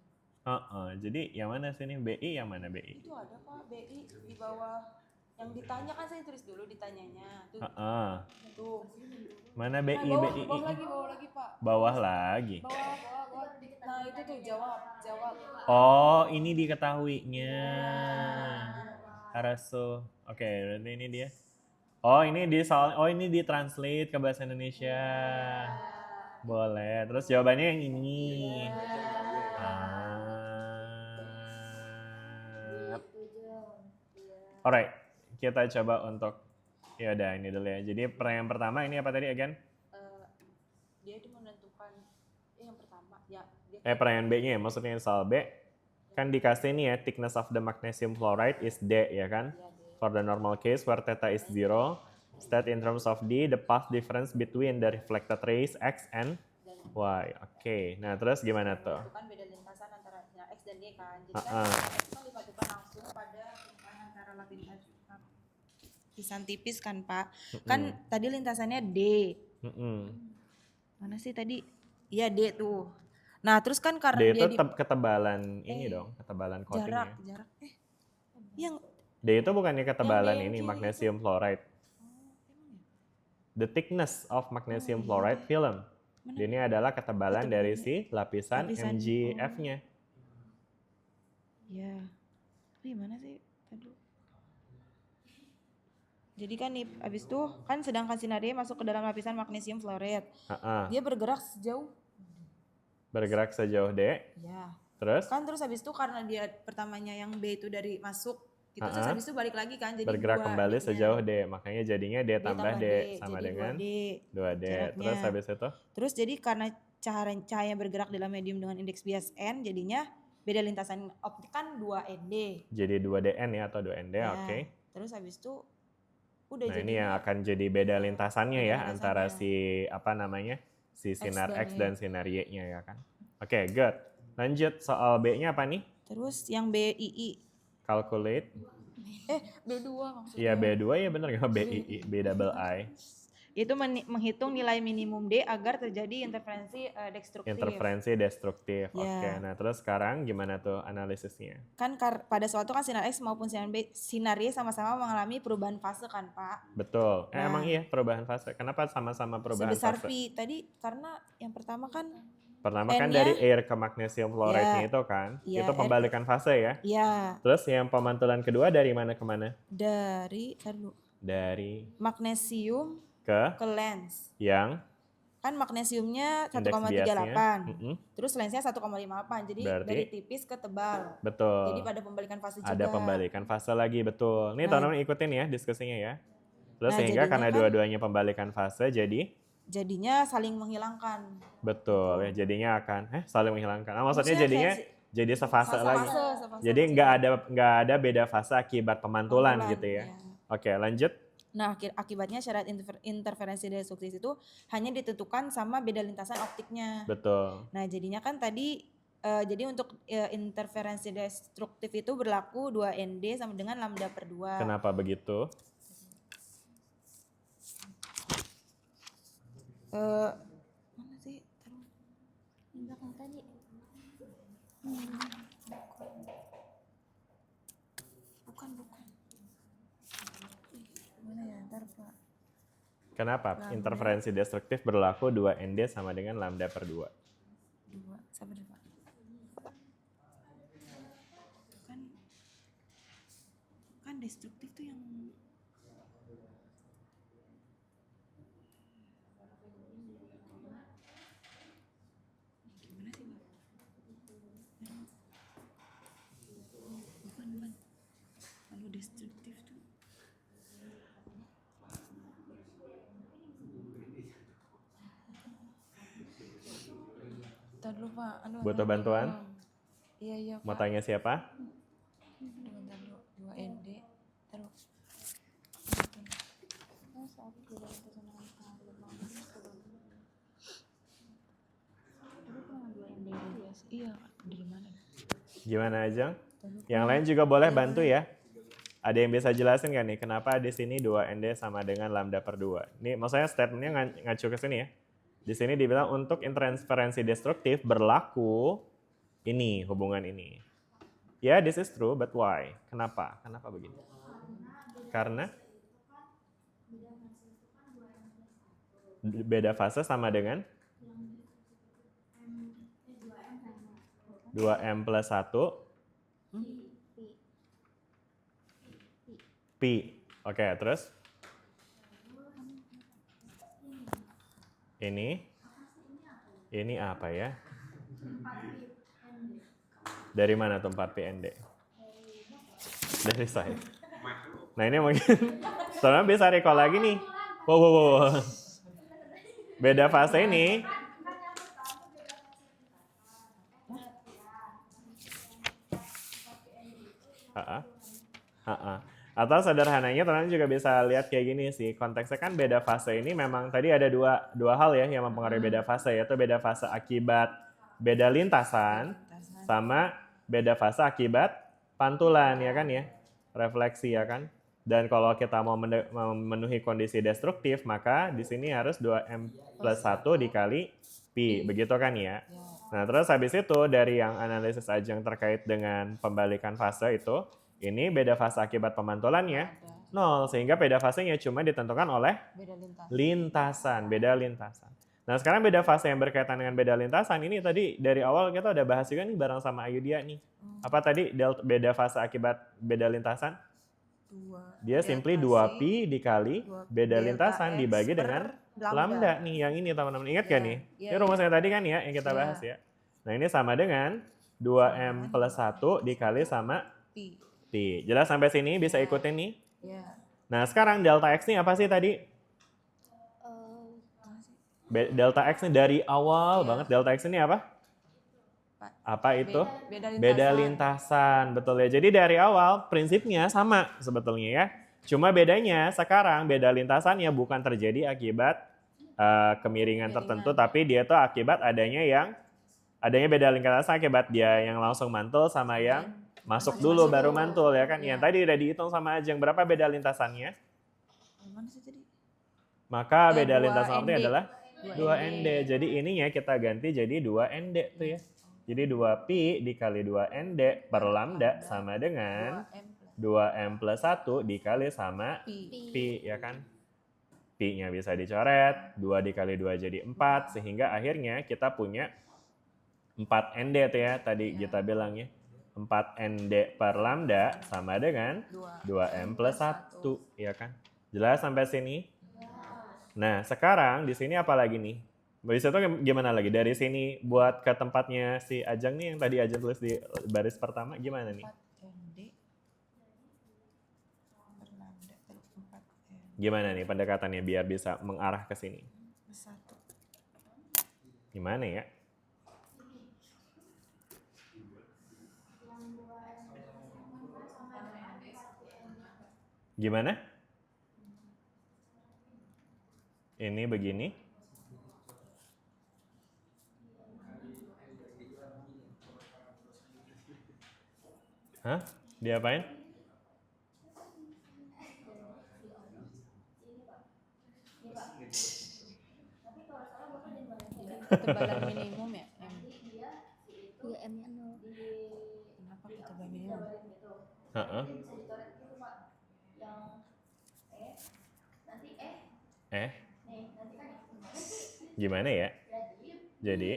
Jadi yang mana sih nih? BI yang mana BI? Itu ada Pak BI di bawah yang ditanya kan saya tulis dulu ditanyanya. Tuh. Tuh. Mana BI, Bawah BI? lagi Pak. Bawah lagi. Bawah. Nah, itu tuh jawab. Oh, ini diketahuinya. Haraso. Oke, berarti ini dia. Oh, ini ini ditranslate ke bahasa Indonesia. Boleh. Terus jawabannya yang ini. Alright, kita coba untuk ya udah ini dulu ya. Jadi yang pertama ini apa tadi again? Dia itu menentukan yang pertama ya. Pertanyaan B-nya ya, maksudnya soal B kan dikasih nih ya thickness of the magnesium chloride is D ya kan? For the normal case where theta is 0, state in terms of D the path difference between the reflected rays X and Y. Oke, nah terus gimana tuh? Itu kan beda lintasan antara X dan D kan. Jadi kan X kan dipadukan langsung pada lintasan antara lapisan tipis kan Pak. Kan tadi lintasannya D. Mana sih tadi? Iya D tuh. Nah terus kan karena D dia itu ketebalan ini dong, ketebalan coatingnya. Jarak. Yang D itu bukannya ketebalan ini magnesium fluoride. The thickness of magnesium fluoride film. Ini adalah ketebalan dari si lapisan MgF-nya. Ya. Gimana sih? Aduh. Jadi kan nih abis itu kan sedangkan sinar masuk ke dalam lapisan magnesium fluoride. Dia bergerak sejauh D. Ya. Terus? Kan terus habis itu karena dia pertamanya yang B itu dari masuk gitu terus habis itu balik lagi kan jadi bergerak kembali sejauh D. Makanya jadinya D tambah D sama jadi dengan 2D. jaraknya. Terus habis itu? Terus jadi karena cahaya bergerak dalam medium dengan indeks bias N jadinya beda lintasan optik kan 2ND. Jadi 2DN ya atau 2ND, ya. Oke. Terus habis itu udah nah ini yang akan jadi beda lintasannya ya antara si si sinar X dan sinar Y-nya ya kan. Oke, good. Lanjut soal B-nya apa nih? Terus yang BII. Calculate. B2 maksudnya. Iya B2 ya bener nggak BII, B double I. Itu menghitung nilai minimum D agar terjadi interferensi destruktif. Ya. Oke, nah terus sekarang gimana tuh analisisnya? Kan pada suatu kan sinar X maupun sinar Y sama-sama mengalami perubahan fase kan Pak? Betul. Emang iya perubahan fase. Kenapa sama-sama perubahan sebesar fase? Pi. Tadi karena yang pertama kan Pertama kan dari air ke magnesium fluoride-nya itu kan. Iya, Itu pembalikan fase ya. Iya. Terus yang pemantulan kedua dari mana ke mana? Dari magnesium ke lens. Yang Kan magnesiumnya indeks 1,38. Terus lensnya 1,58. Jadi Berarti dari tipis ke tebal. betul. Jadi pada pembalikan fase juga. Ada pembalikan fase lagi, betul. Nih teman-teman ikutin ya diskusinya ya. Terus Nah, sehingga karena kan dua-duanya pembalikan fase jadinya saling menghilangkan. betul ya, jadinya akan saling menghilangkan. Maksudnya jadinya jadi sefase lagi. Sefase. Jadi nggak ada beda fase akibat pemantulan gitu ya. Oke, lanjut. Nah, akibatnya syarat interferensi destruktif itu hanya ditentukan sama beda lintasan optiknya. Betul. Nah, jadinya kan tadi jadi untuk interferensi destruktif itu berlaku 2ND sama dengan lambda per 2. Kenapa begitu? Mana sih? Di belakang tadi. Bukan. Mana ya? Ntar, Pak. Kenapa interferensi destruktif berlaku 2ND sama dengan lambda per 2? 2, sabar Pak. Kan destruktif tuh yang gimana sih, Pak? Bukan. Kalau destruktif tuh Bentar dulu, Pak. Butuh bantuan? Iya, Pak. Mau tanya siapa? Bentar dulu, 2ND. Terus. Iya, dari mana? Gimana Ajeng? Yang lain juga boleh bantu ya. Ada yang bisa jelasin nggak nih kenapa di sini 2ND sama dengan lambda per 2? Nih maksudnya statementnya ngacu ke sini ya. Di sini dibilang untuk interferensi destruktif berlaku ini, hubungan ini. Ya, this is true, but why? Kenapa? Kenapa begini? Karena beda fase sama dengan 2M plus 1 Pi. Oke, terus? Ini apa ya? Dari mana tuh 4PND? Dari saya. Nah ini mungkin, soalnya bisa recall lagi nih. Wow. Beda fase ini. Atau sederhananya teman-teman juga bisa lihat kayak gini sih, konteksnya kan beda fase ini memang tadi ada dua hal ya yang mempengaruhi beda fase, yaitu beda fase akibat beda lintasan sama beda fase akibat pantulan ya kan ya, refleksi ya kan. Dan kalau kita mau memenuhi kondisi destruktif maka di sini harus 2M plus 1 dikali Pi, begitu kan ya. Nah terus habis itu dari yang analisis Ajeng terkait dengan pembalikan fase itu, ini beda fase akibat pemantulannya 0, sehingga beda fasenya cuma ditentukan oleh beda lintasan. Nah sekarang beda fase yang berkaitan dengan beda lintasan ini tadi dari awal kita udah bahas juga nih bareng sama Ayudia nih. Apa tadi beda fase akibat beda lintasan? Dia simply 2Pi dikali beda lintasan dibagi dengan lambda nih, yang ini teman-teman ingat gak nih? Ini rumusnya tadi kan ya yang kita bahas ya. Nah ini sama dengan 2M plus 1 dikali sama Pi. Jelas sampai sini bisa ikutin nih? Nah sekarang delta X ini apa sih tadi? Delta X ini dari awal banget, delta X ini apa? Apa itu? Beda lintasan, betul ya. Jadi dari awal prinsipnya sama sebetulnya ya. Cuma bedanya sekarang beda lintasannya bukan terjadi akibat kemiringan tertentu, tapi dia tuh akibat adanya beda lintasan akibat dia yang langsung mantul sama yang masuk dulu baru mantul ya kan. Yang tadi udah dihitung sama Ajeng berapa beda lintasannya? Maka beda lintasan optik adalah 2ND. Jadi ininya kita ganti jadi 2ND tuh ya. Jadi 2Pi dikali 2ND per lambda sama dengan 2M plus 1 dikali sama Pi ya kan. Pi-nya bisa dicoret, 2 dikali 2 jadi 4, sehingga akhirnya kita punya 4ND tuh ya tadi kita bilang ya. 4ND per lambda sama dengan 2M plus 1, ya kan? Jelas sampai sini? Nah, sekarang di sini apa lagi nih? Bisa tuh gimana lagi? Dari sini buat ke tempatnya si Ajeng nih yang tadi Ajeng tulis di baris pertama gimana nih? 4ND per lambda per 4N. Gimana nih pendekatannya biar bisa mengarah ke sini? 1. Gimana ya? Gimana? Ini begini. Hah? Diapain? Ketebalan minimum ya M. Iya, M-nya 0. Kenapa ketebalan minimum? Heeh. Gimana ya? Jadi?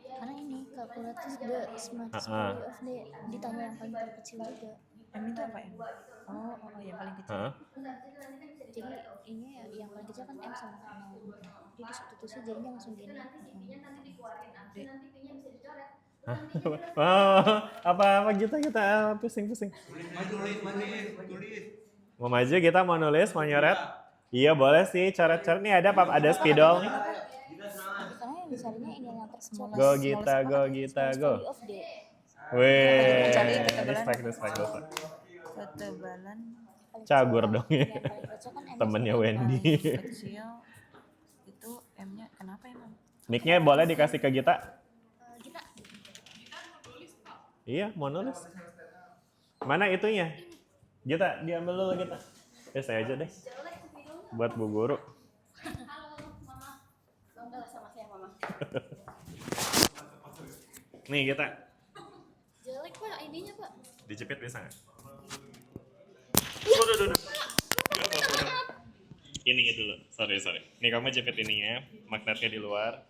Karena ini calculates the smallest value of the, ditanya yang paling terkecil juga. M itu apa ya? Oh, yang paling kecil. Jadi ini ya, yang paling kecil kan M sama 0. Jadi disubstitusi jadinya langsung gini. Apa kita pusing. Mau maju kita mau nulis, mau nyoret? Iya boleh sih, coret-coret nih ada spidol nih. Karena yang dicarinya ini yang terkecil. Go Gita, go. Wih, respect. Ketebalan Cagur dong ya. Yang paling kecil kan M Temennya Wendy. kecil itu M-nya kenapa emang? Mic-nya boleh dikasih ke Gita? Kita Iya, mau nulis. Mana itunya? Gita, diambil dulu Gita. Saya aja deh. Buat Bu Guru. Nih Gita, jelek Pak ininya Pak. dijepit bisa nggak? Ini dulu, sorry. Nih kamu jepit ininya, magnetnya di luar.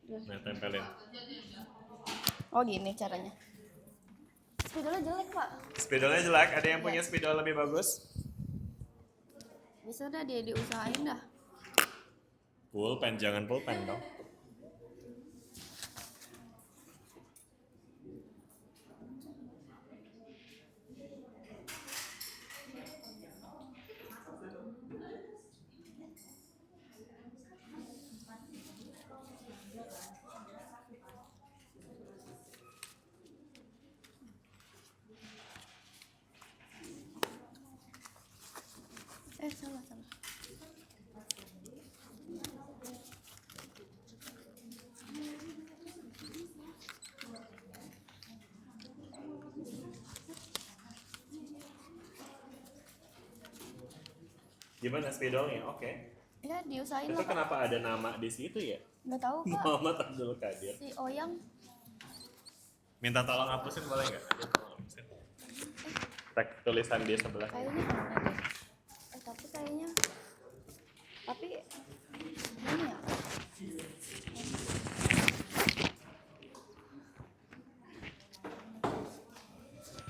Nah, tempelin. Oh gini caranya. Spidolnya jelek Pak. Spidolnya jelek, ada yang punya spidol lebih bagus? Bisa dah dia diusahain dah. Pulpen, jangan pulpen dong. Salah. Gimana spidolnya? Oke. Ya diusahain Itu lah Pak. kenapa ada nama di situ ya? Nggak tahu Pak. Muhammad Abdul Qadir. Si Oyang. Minta tolong hapusin boleh nggak? Dia tolong hapusin. Tag tulisan di sebelah. Kayaknya mana deh. Tapi ini ya.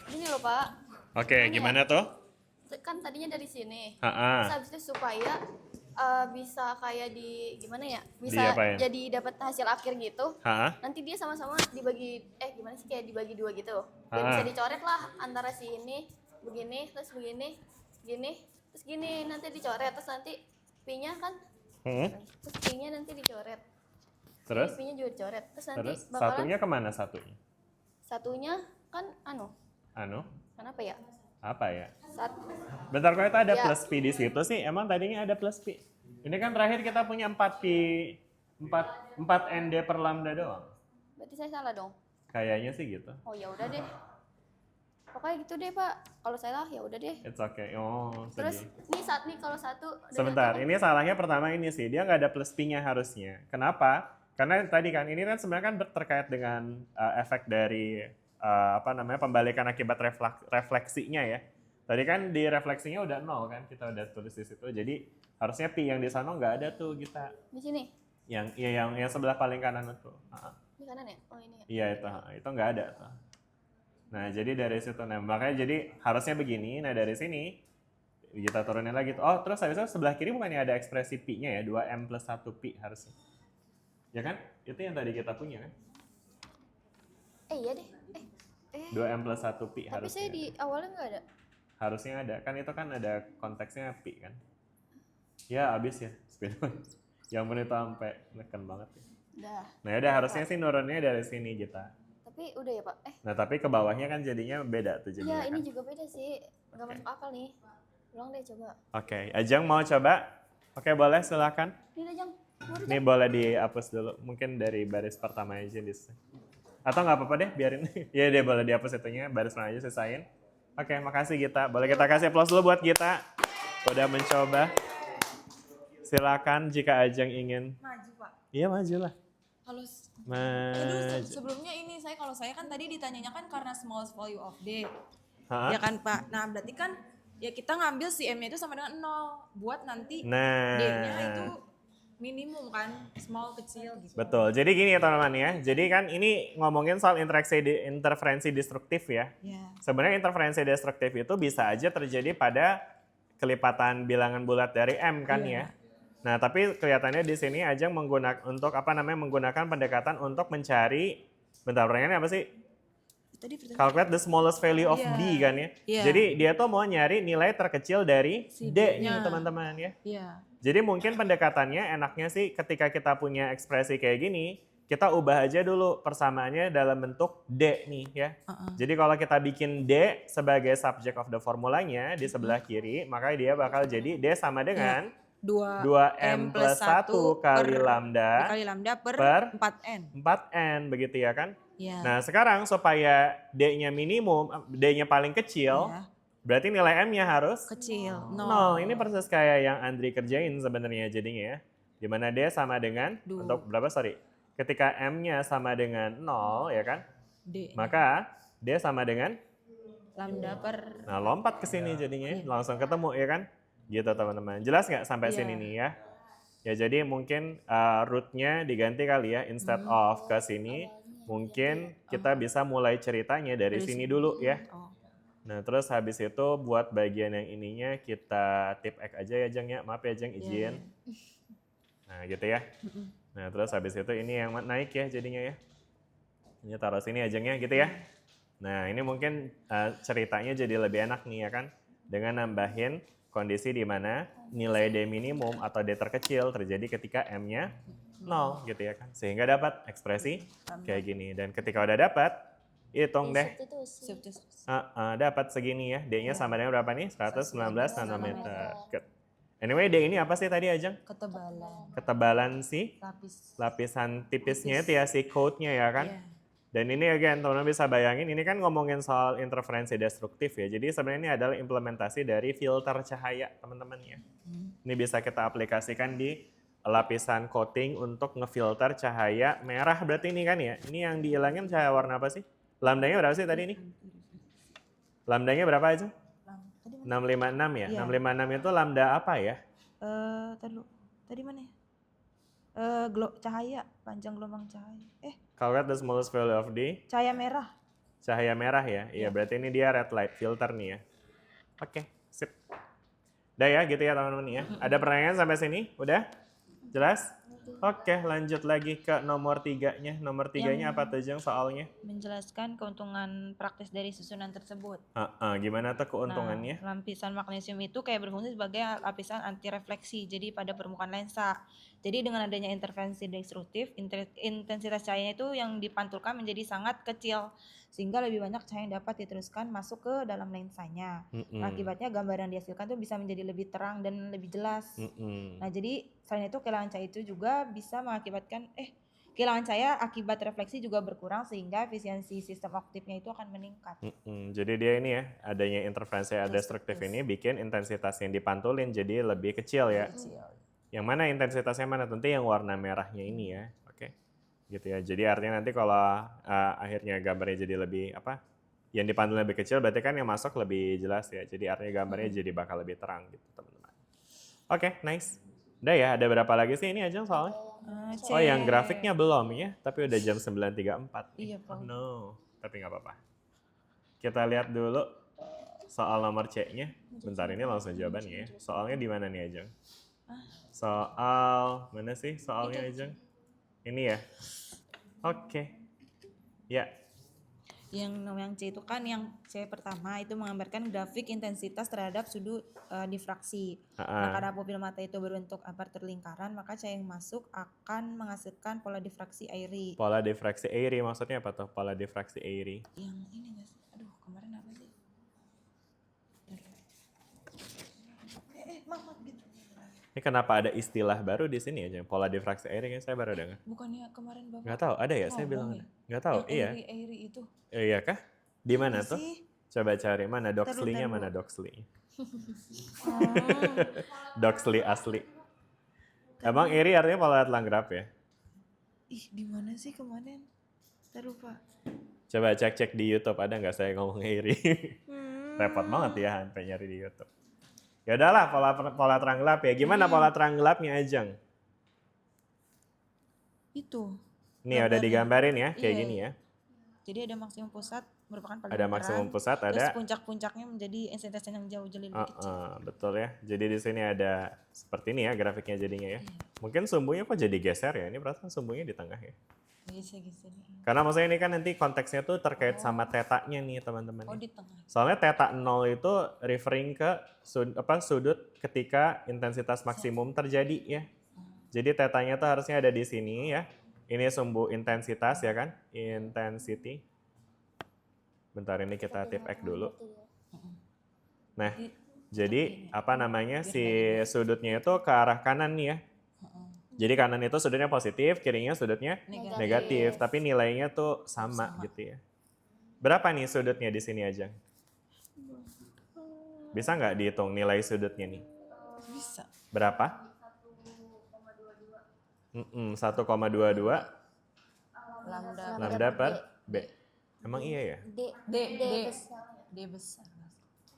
Ini loh Pak. Oke, gimana tuh? Kan tadinya dari sini. Ha-ha. Terus habis itu supaya bisa kayak di gimana ya? Bisa Diapain? jadi dapat hasil akhir gitu. Ha-ha. Nanti dia sama-sama dibagi gimana sih kayak dibagi dua gitu. Biar bisa dicoret lah antara si ini begini terus begini gini terus gini nanti dicoret terus nanti P-nya kan terus P-nya nanti dicoret. Terus? P-nya juga dicoret. Terus nanti Terus bakalan satunya kemana satunya? satunya kan kenapa ya? Apa ya? Bentar kok itu ada Ya. plus P di situ sih? Emang tadinya ada plus P? Ini kan terakhir kita punya 4P, 4 ND per lambda doang. Berarti saya salah dong. Kayaknya sih gitu. Oh ya udah deh. Pokoknya gitu deh Pak. Kalau salah ya udah deh. It's okay. Oh, Terus sedih. kalau satu. Sebentar, ini salahnya pertama ini sih. Dia nggak ada plus P-nya harusnya. Kenapa? Karena tadi kan, ini kan sebenarnya kan terkait dengan efek dari pembalikan akibat refleksinya ya. Tadi kan di refleksinya udah 0 kan, kita udah tulis di situ. Jadi harusnya P yang di sana nggak ada tuh kita. Di sini. Yang sebelah paling kanan itu. Ini kanan ya? Oh ini ya? Iya itu nggak ada tuh. Nah jadi dari situ, nah makanya jadi harusnya begini, nah dari sini kita turunin lagi tuh. Oh terus habis itu sebelah kiri bukannya ada ekspresi pi-nya ya, 2m plus 1 pi harusnya. Ya kan? Itu yang tadi kita punya kan? Iya deh. 2m plus 1 pi Tapi harusnya. saya di awalnya nggak ada. Harusnya ada, kan itu kan ada konteksnya pi kan. Ya abis ya, speedway. Yang pun itu sampai neken banget ya. Udah. Nah udah harusnya sih nurunnya dari sini kita. Tapi udah ya Pak? Nah tapi ke bawahnya kan jadinya beda tuh jadinya Iya ini kan. juga beda sih. Nggak masuk akal nih. Ulang deh coba. Oke, Ajeng mau coba? Oke boleh silakan. Ini Jang. Ini boleh dihapus dulu, mungkin dari baris pertama aja di atau nggak apa-apa deh, biarin. Iya deh boleh dihapus itunya, baris pertama aja sisain. Oke, makasih Gita. Boleh kita kasih aplaus dulu buat Gita. Udah mencoba. Silakan jika Ajeng ingin. Maju Pak. Iya maju lah. Kalau Maju. sebelumnya ini kalau saya kan tadi ditanyanya kan karena smallest value of D. Hah? Ya kan Pak. Nah berarti kan ya kita ngambil si M-nya itu sama dengan 0 buat nanti Nah. D-nya itu minimum kan, small kecil gitu. Betul. Jadi gini ya teman-teman ya. Jadi kan ini ngomongin soal interferensi destruktif ya. Ya. Sebenarnya interferensi destruktif itu bisa aja terjadi pada kelipatan bilangan bulat dari M kan ya. Nah, tapi kelihatannya di sini Ajeng menggunakan pendekatan untuk mencari, bentar pertanyaannya apa sih? Calculate the smallest value of D kan ya. Jadi dia tuh mau nyari nilai terkecil dari D nih teman-teman ya. Jadi mungkin pendekatannya enaknya sih ketika kita punya ekspresi kayak gini, kita ubah aja dulu persamaannya dalam bentuk D nih ya. Jadi kalau kita bikin D sebagai subject of the formulanya di sebelah kiri, maka dia bakal jadi D sama dengan 2M plus 1 kali lambda per 4N. 4N begitu ya kan? Ya. Nah sekarang supaya D-nya minimum, D-nya paling kecil, berarti nilai M-nya harus kecil. 0. Ini persis kayak yang Andri kerjain sebenarnya jadinya ya. Dimana D sama dengan, untuk berapa sorry, ketika M-nya sama dengan 0 ya kan? D. Maka D sama dengan? Lambda per. Nah lompat ke sini jadinya, langsung ketemu ya kan? Gitu teman-teman. Jelas nggak sampai sini nih ya? Ya jadi mungkin root-nya diganti kali ya, instead of ke sini, mungkin kita bisa mulai ceritanya dari sini dulu ya. Nah terus habis itu buat bagian yang ininya kita tip X aja ya Jeng ya, maaf ya Jeng izin. Nah gitu ya. Nah terus habis itu ini yang naik ya jadinya ya. Ini taruh sini aja ya gitu ya. Nah ini mungkin ceritanya jadi lebih enak nih ya kan. Dengan nambahin kondisi di mana nilai D minimum atau D terkecil terjadi ketika M-nya 0 gitu ya kan. Sehingga dapat ekspresi kayak gini. Dan ketika udah dapat, hitung deh. Dapat segini ya. D-nya sama dengan berapa nih? 119 nanometer. Anyway, D ini apa sih tadi Ajeng? Ketebalan. Ketebalan si lapisan tipisnya itu ya, si coat-nya ya kan? Dan ini again, teman-teman bisa bayangin, ini kan ngomongin soal interferensi destruktif ya. Jadi sebenarnya ini adalah implementasi dari filter cahaya, teman-teman ya. Ini bisa kita aplikasikan di lapisan coating untuk ngefilter cahaya merah berarti ini kan ya. Ini yang dihilangin cahaya warna apa sih? Lambdanya berapa sih tadi ini? Lambdanya berapa aja? 656 ya? 656 itu lambda apa ya? Tadi mana ya? Cahaya, panjang gelombang cahaya. Calculate the smallest value of D. Cahaya merah. Cahaya merah ya? Iya berarti ini dia red light filter nih ya. Oke, sip. Udah ya gitu ya teman-teman ya. Ada pertanyaan sampai sini? Udah? Jelas? Oke, lanjut lagi ke nomor 3-nya. Nomor 3-nya apa tuh Jeng soalnya? Menjelaskan keuntungan praktis dari susunan tersebut. Gimana tuh keuntungannya? Lapisan magnesium itu kayak berfungsi sebagai lapisan anti refleksi. Jadi pada permukaan lensa. Jadi dengan adanya intervensi destruktif, intensitas cahayanya itu yang dipantulkan menjadi sangat kecil. Sehingga lebih banyak cahaya yang dapat diteruskan masuk ke dalam lensanya. Akibatnya gambar yang dihasilkan itu bisa menjadi lebih terang dan lebih jelas. Nah jadi selain itu kehilangan cahaya itu juga bisa mengakibatkan kehilangan cahaya akibat refleksi juga berkurang sehingga efisiensi sistem optiknya itu akan meningkat. Jadi dia ini ya adanya interferensi destruktif ini bikin intensitas yang dipantulin jadi lebih kecil ya. Yang mana intensitasnya mana? Tentu yang warna merahnya ini ya. Oke. Gitu ya. Jadi artinya nanti kalau akhirnya gambarnya jadi lebih yang dipantulin lebih kecil berarti kan yang masuk lebih jelas ya. Jadi artinya gambarnya jadi bakal lebih terang gitu teman-teman. Oke, nice. Udah ya, ada berapa lagi sih ini aja soalnya? Oh yang grafiknya belum ya, tapi udah jam 9.34. Iya, Pak. Oh no, tapi nggak apa-apa. Kita lihat dulu soal nomor C-nya. Bentar ini langsung jawabannya ya. Soalnya di mana nih Ajeng? Soal, mana sih soalnya Ajeng? Ini ya? Oke. Ya. Yang C itu kan yang C pertama itu menggambarkan grafik intensitas terhadap sudut difraksi. Nah, karena pupil mata itu berbentuk apertur lingkaran, maka cahaya yang masuk akan menghasilkan pola difraksi Airy. Pola difraksi Airy maksudnya apa tuh? Pola difraksi Airy. Yang ini nggak sih? Aduh, kemarin apa sih? Mama gitu. Ini kenapa ada istilah baru di sini aja? Pola difraksi Airy kan saya baru dengar. Bukannya kemarin Bapak? Nggak tahu, ada ya? Saya bilang ada. Nggak tahu, iya. Airy itu. Iya kah? Di mana Apa tuh? sih? Coba cari mana Doxley-nya, Taruh. mana Doxley. Doxley asli. Emang Airy artinya pola Landgraf ya? Ih, di mana sih kemarin? Lupa. Coba cek-cek di YouTube ada nggak saya ngomong Airy. Repot banget ya sampai nyari di YouTube. Ya udahlah pola terang gelap ya. Gimana pola terang gelapnya Ajeng? Itu. Nih udah digambarin ya, kayak Iya, gini ya. Jadi ada maksimum pusat merupakan paling Ada terang, maksimum pusat, terus ada puncak-puncaknya menjadi intensitas yang jauh jadi lebih kecil. betul ya. Jadi di sini ada seperti ini ya grafiknya jadinya ya. Mungkin sumbunya kok jadi geser ya? Ini perasaan sumbunya di tengah ya. Bisa gitu nih. Karena maksudnya ini kan nanti konteksnya tuh terkait sama tetanya nih teman-teman. Oh, di tengah. Soalnya theta 0 itu referring ke sudut ketika intensitas maksimum terjadi ya. Jadi tetanya tuh harusnya ada di sini ya. Ini sumbu intensitas ya kan? Intensity. Bentar ini kita tip X dulu. Nah, jadi apa namanya si sudutnya itu ke arah kanan nih ya. Jadi kanan itu sudutnya positif, kirinya sudutnya negatif, tapi nilainya tuh sama gitu ya. Berapa nih sudutnya di sini aja? Bisa nggak dihitung nilai sudutnya nih? Bisa. Berapa? 1,22 lambda per B. Emang iya ya? D besar.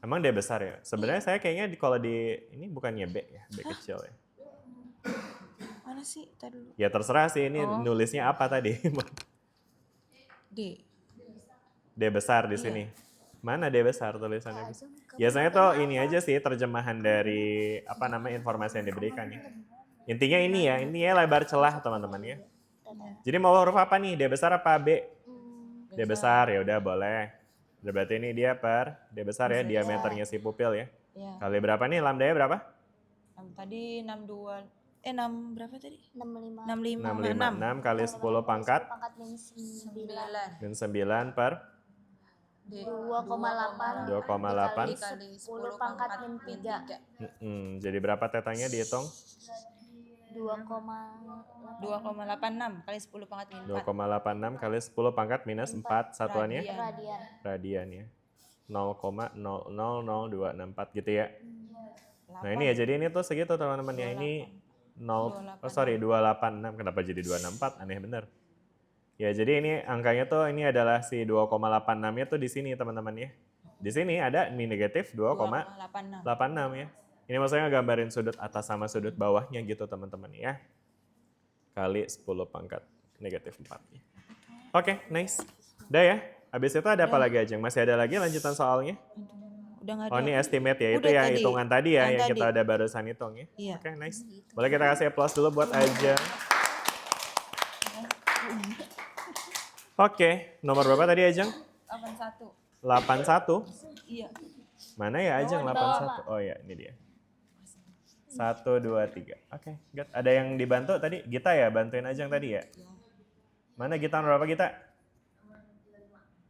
Emang D besar ya? Sebenarnya saya kayaknya kalau di ini bukannya B ya, B kecil ya. Mana sih? Tadi dulu. Ya terserah sih ini nulisnya apa tadi. D. D besar di sini. Mana D besar tulisannya? Biasanya tuh ini aja sih terjemahan dari apa namanya informasi yang diberikan ya. Intinya ini ya, intinya lebar celah teman-teman ya. Jadi mau huruf apa nih? D besar apa B? D besar ya udah boleh. Berarti ini dia per D besar ya, diameternya si pupil ya. Kali berapa nih lambdanya berapa? Tadi 62 6 berapa tadi? 65. 6 kali 10 pangkat Min 9. min 9 per 2,8 2,8. Dikali 10 pangkat min 3. Jadi berapa tetanya dihitung? 2,86 kali 10 pangkat min 4. 2,86 kali 10 pangkat minus 4 satuannya Radian. radian ya. 0,000264 gitu ya. Nah ini ya jadi ini tuh segitu teman-teman ya. Ini 286. Kenapa jadi 264? Aneh bener. Ya jadi ini angkanya tuh ini adalah si 2,86-nya tuh di sini teman-teman ya. Di sini ada min negatif 2,86 ya. Ini maksudnya gambarin sudut atas sama sudut bawahnya gitu teman-teman ya. Kali 10 pangkat negatif 4. Oke, nice. Udah ya. Habis itu ada apa lagi aja? Masih ada lagi lanjutan soalnya? Udah nggak ada. Oh ini estimate ya, itu Udah ya tadi. hitungan tadi ya yang Yang kita tadi. ada barusan hitung ya. Iya. Oke, nice. Boleh kita kasih applause dulu buat Ajeng. Oke, nomor berapa tadi Ajeng? 81. 81. Iya. Mana ya Ajeng 81? Oh ya, ini dia. 1, 2, 3. Oke, good. Ada yang dibantu tadi? Gita ya, bantuin Ajeng tadi ya? Mana Gita nomor berapa Gita?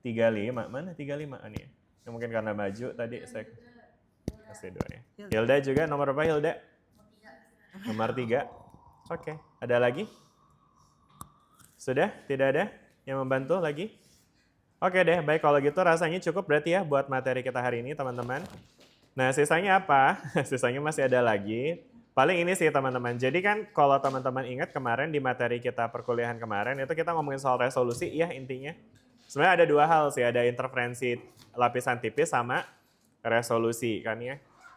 35. Mana 35? Oh, ini ya. Ya, mungkin karena maju tadi saya kasih 2 ya. Hilda juga nomor berapa Hilda? Nomor 3. Oke, ada lagi? Sudah? Tidak ada yang membantu lagi? Oke deh, baik kalau gitu rasanya cukup berarti ya buat materi kita hari ini teman-teman. Nah sisanya apa? Sisanya masih ada lagi. Paling ini sih teman-teman. Jadi kan kalau teman-teman ingat kemarin di materi kita perkuliahan kemarin itu kita ngomongin soal resolusi ya intinya. Sebenarnya ada dua hal sih, ada interferensi lapisan tipis sama resolusi kan ya.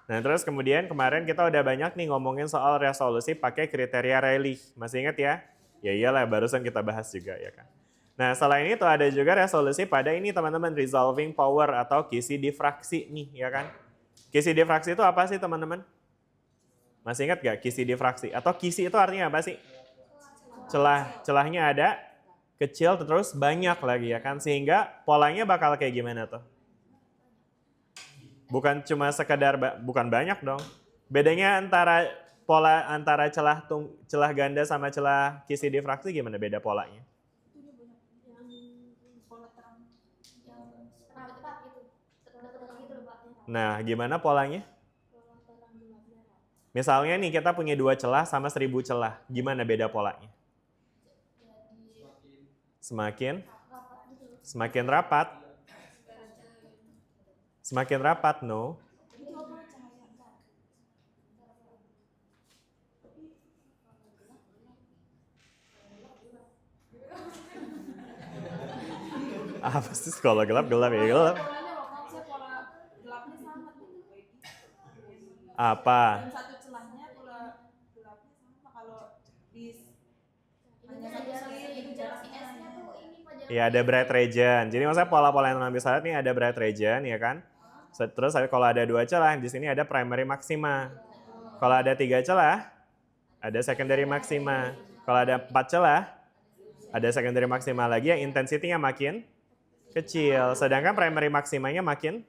Nah, terus kemudian kemarin kita udah banyak nih ngomongin soal resolusi pakai kriteria Rayleigh. Masih ingat ya? Ya iyalah, barusan kita bahas juga ya kan. Nah, selain itu ada juga resolusi pada ini teman-teman, resolving power atau kisi difraksi nih ya kan. Kisi difraksi itu apa sih teman-teman? Masih ingat gak kisi difraksi? Atau kisi itu artinya apa sih? Celah. Celahnya ada, kecil terus banyak lagi ya kan. Sehingga polanya bakal kayak gimana tuh? Bukan cuma sekedar, bukan banyak dong. Bedanya antara pola antara celah ganda sama celah kisi difraksi gimana beda polanya? Nah, gimana polanya? Misalnya nih kita punya 2 celah sama 1000 celah. Gimana beda polanya? Semakin rapat. Semakin rapat, no. Apa sih kalau gelap ya gelap. Apa? Satu celahnya pola gelapnya sama kalau di hanya satu selir itu jaraknya. Ya ada bright region. Jadi maksudnya pola-pola yang bisa lihat nih ada bright region ya kan. Terus kalau ada 2 celah, di sini ada primary maxima. Kalau ada 3 celah, ada secondary maxima. Kalau ada 4 celah, ada secondary maxima lagi yang intensitinya makin kecil. Sedangkan primary maximanya makin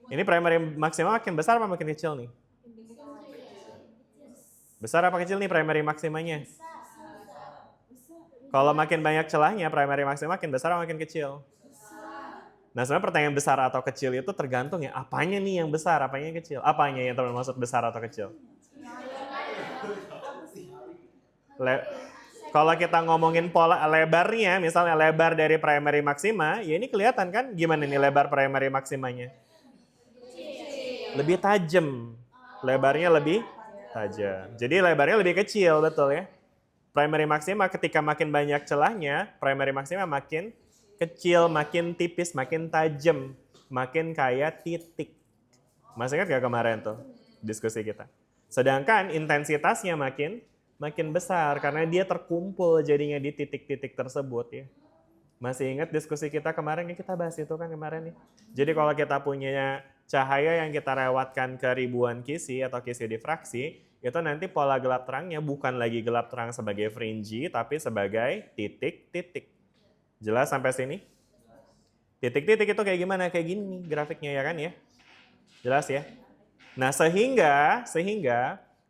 ini primary maxima makin besar apa makin kecil nih? Besar apa kecil nih primary maksimanya? Kalau makin banyak celahnya, primary maksima makin besar atau makin kecil? Nah, sebenarnya pertanyaan besar atau kecil itu tergantung ya, apanya nih yang besar, apanya yang kecil? Apanya yang teman maksud besar atau kecil? Kalau kita ngomongin pola lebarnya, misalnya lebar dari primary maksima, ya ini kelihatan kan gimana nih lebar primary maksimanya? Lebih tajam. Lebarnya lebih tajam. Jadi lebarnya lebih kecil, betul ya? Primary maxima ketika makin banyak celahnya, primary maxima makin kecil, makin tipis, makin tajam, makin kayak titik. Masih ingat gak kemarin tuh diskusi kita? Sedangkan intensitasnya makin besar karena dia terkumpul jadinya di titik-titik tersebut ya. Masih ingat diskusi kita kemarin yang kita bahas itu kan kemarin nih. Jadi kalau kita punya cahaya yang kita lewatkan ke ribuan kisi atau kisi difraksi, itu nanti pola gelap terangnya bukan lagi gelap terang sebagai fringy, tapi sebagai titik-titik. Jelas sampai sini? Titik-titik itu kayak gimana? Kayak gini nih grafiknya ya kan ya? Jelas ya? Nah sehingga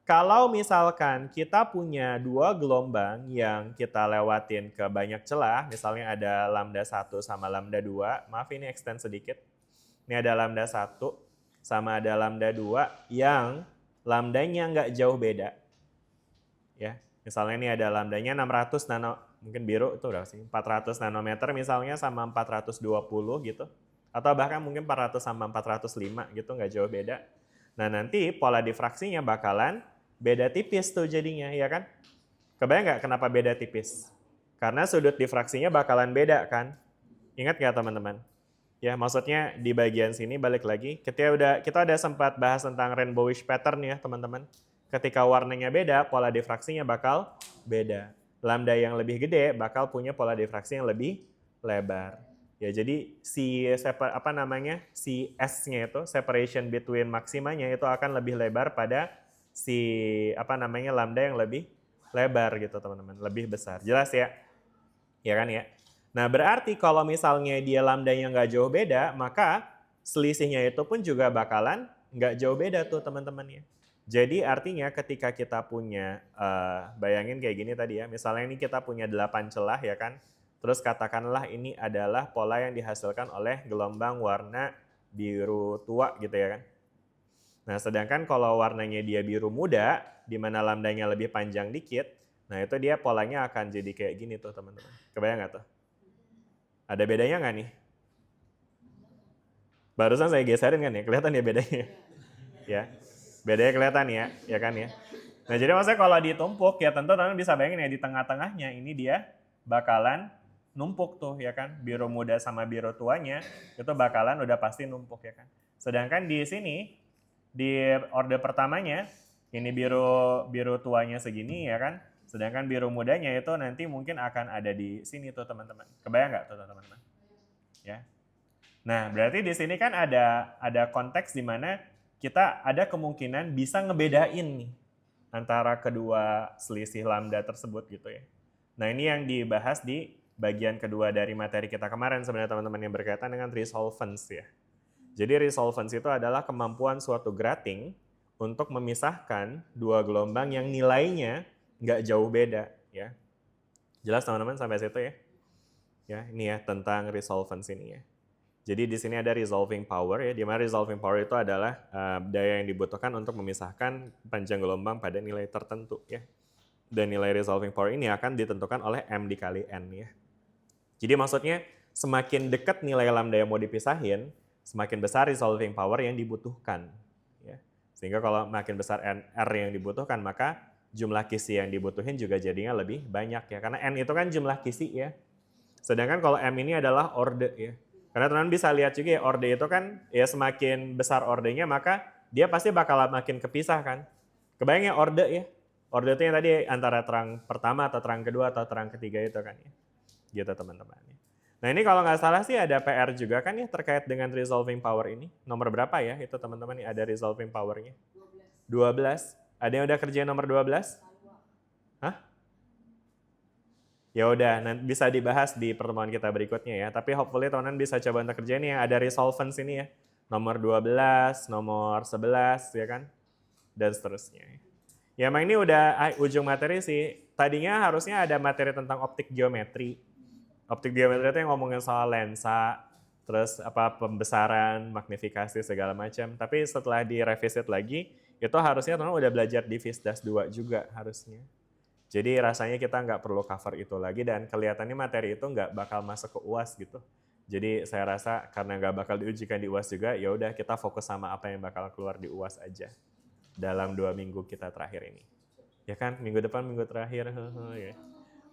kalau misalkan kita punya 2 gelombang yang kita lewatin ke banyak celah, misalnya ada lambda 1 sama lambda 2, maaf ini extend sedikit. Ini ada lambda 1 sama ada lambda 2 yang lambdanya nggak jauh beda. Ya, misalnya ini ada lambdanya 600 nano, mungkin biru itu udah sih, 400 nanometer misalnya sama 420 gitu. Atau bahkan mungkin 400 sama 405 gitu, nggak jauh beda. Nah nanti pola difraksinya bakalan beda tipis tuh jadinya, ya kan? Kebayang nggak kenapa beda tipis? Karena sudut difraksinya bakalan beda kan? Ingat nggak teman-teman? Ya maksudnya di bagian sini balik lagi, kita udah sempat bahas tentang rainbowish pattern ya teman-teman. Ketika warnanya beda, pola difraksinya bakal beda. Lambda yang lebih gede bakal punya pola difraksi yang lebih lebar. Ya jadi si S-nya itu separation between maksimanya itu akan lebih lebar pada si lambda yang lebih lebar gitu teman-teman, lebih besar. Jelas ya? Ya kan ya? Nah berarti kalau misalnya dia lambdanya nggak jauh beda, maka selisihnya itu pun juga bakalan nggak jauh beda tuh teman-teman ya. Jadi artinya ketika kita punya, bayangin kayak gini tadi ya, misalnya ini kita punya 8 celah ya kan, terus katakanlah ini adalah pola yang dihasilkan oleh gelombang warna biru tua gitu ya kan. Nah sedangkan kalau warnanya dia biru muda, di mana lambdanya lebih panjang dikit, nah itu dia polanya akan jadi kayak gini tuh teman-teman. Kebayang nggak tuh? Ada bedanya nggak nih? Barusan saya geserin kan ya, kelihatan ya bedanya? Ya, bedanya kelihatan ya kan ya? Nah jadi maksudnya kalau ditumpuk ya tentu teman-teman bisa bayangin ya di tengah-tengahnya ini dia bakalan numpuk tuh ya kan. Biru muda sama biru tuanya itu bakalan udah pasti numpuk ya kan. Sedangkan di sini di orde pertamanya ini biru tuanya segini ya kan. Sedangkan biru mudanya itu nanti mungkin akan ada di sini tuh teman-teman. Kebayang nggak tuh teman-teman? Ya. Nah, berarti di sini kan ada konteks di mana kita ada kemungkinan bisa ngebedain nih antara kedua selisih lambda tersebut gitu ya. Nah, ini yang dibahas di bagian kedua dari materi kita kemarin sebenarnya teman-teman yang berkaitan dengan resolvence ya. Jadi resolvence itu adalah kemampuan suatu grating untuk memisahkan dua gelombang yang nilainya nggak jauh beda ya. Jelas teman-teman sampai situ ya? Ya, ini ya tentang resolvence ini ya. Jadi di sini ada resolving power ya, di mana resolving power itu adalah daya yang dibutuhkan untuk memisahkan panjang gelombang pada nilai tertentu ya. Dan nilai resolving power ini akan ditentukan oleh M dikali N ya. Jadi maksudnya semakin dekat nilai lambda yang mau dipisahin, semakin besar resolving power yang dibutuhkan ya. Sehingga kalau makin besar R yang dibutuhkan, maka jumlah kisi yang dibutuhin juga jadinya lebih banyak ya. Karena N itu kan jumlah kisi ya. Sedangkan kalau M ini adalah orde ya. Karena teman-teman bisa lihat juga ya, orde itu kan ya semakin besar ordenya maka dia pasti bakal makin kepisah kan. Kebayang ya orde ya. Orde itu yang tadi antara terang pertama atau terang kedua atau terang ketiga itu kan ya. Gitu teman-teman. Nah ini kalau nggak salah sih ada PR juga kan ya terkait dengan resolving power ini. Nomor berapa ya itu teman-teman nih ada resolving powernya? 12. Ada yang udah kerjain nomor 12? Hah? Ya udah, nanti bisa dibahas di pertemuan kita berikutnya ya. Tapi hopefully teman-teman bisa coba untuk kerjain yang ada resolvence ini ya. Nomor 12, nomor 11 ya kan. Dan seterusnya. Ya emang ini udah ujung materi sih. Tadinya harusnya ada materi tentang optik geometri. Optik geometri itu yang ngomongin soal lensa, terus apa pembesaran, magnifikasi segala macam. Tapi setelah direvisit lagi, itu harusnya teman-teman udah belajar di Visdas 2 juga harusnya. Jadi rasanya kita nggak perlu cover itu lagi dan kelihatannya materi itu nggak bakal masuk ke UAS gitu. Jadi saya rasa karena nggak bakal diujikan di UAS juga, ya udah kita fokus sama apa yang bakal keluar di UAS aja dalam 2 minggu kita terakhir ini. Ya kan, minggu depan minggu terakhir. Ya.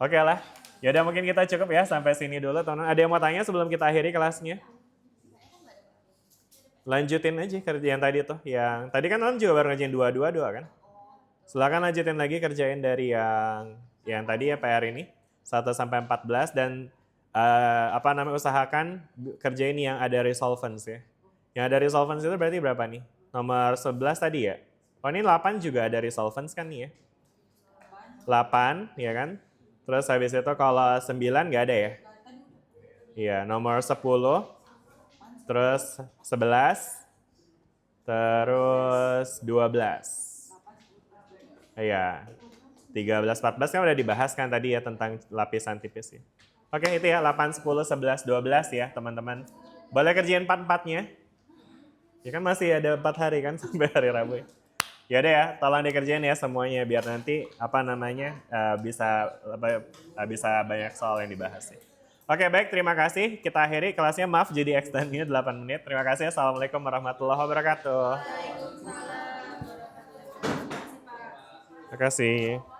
Oke lah, ya udah mungkin kita cukup ya sampai sini dulu teman-teman. Ada yang mau tanya sebelum kita akhiri kelasnya? Lanjutin aja kerja yang tadi tuh, yang tadi kan teman juga baru ngerjain 2 kan? Silakan lanjutin lagi kerjain dari yang tadi ya PR ini 1 sampai 14 dan usahakan kerjain yang ada resolvence ya. Yang ada resolvence itu berarti berapa nih? Nomor 11 tadi ya. Oh ini 8 juga ada resolvence kan nih ya. 8 ya kan. Terus habis itu kalau 9 nggak ada ya. Iya, nomor 10. Terus 11. Terus 12. Iya, 13, 14 kan udah dibahas kan tadi ya tentang lapisan tipis ya. Oke itu ya 8, 10, 11, 12 ya teman-teman. Boleh kerjain 4-4-nya. Ya kan masih ada 4 hari kan sampai hari Rabu ya. Ya udah ya, tolong dikerjain ya semuanya biar nanti bisa banyak soal yang dibahas ya. Oke baik, terima kasih. Kita akhiri kelasnya, maaf jadi extendnya 8 menit. Terima kasih. Assalamualaikum warahmatullahi wabarakatuh. Terima kasih.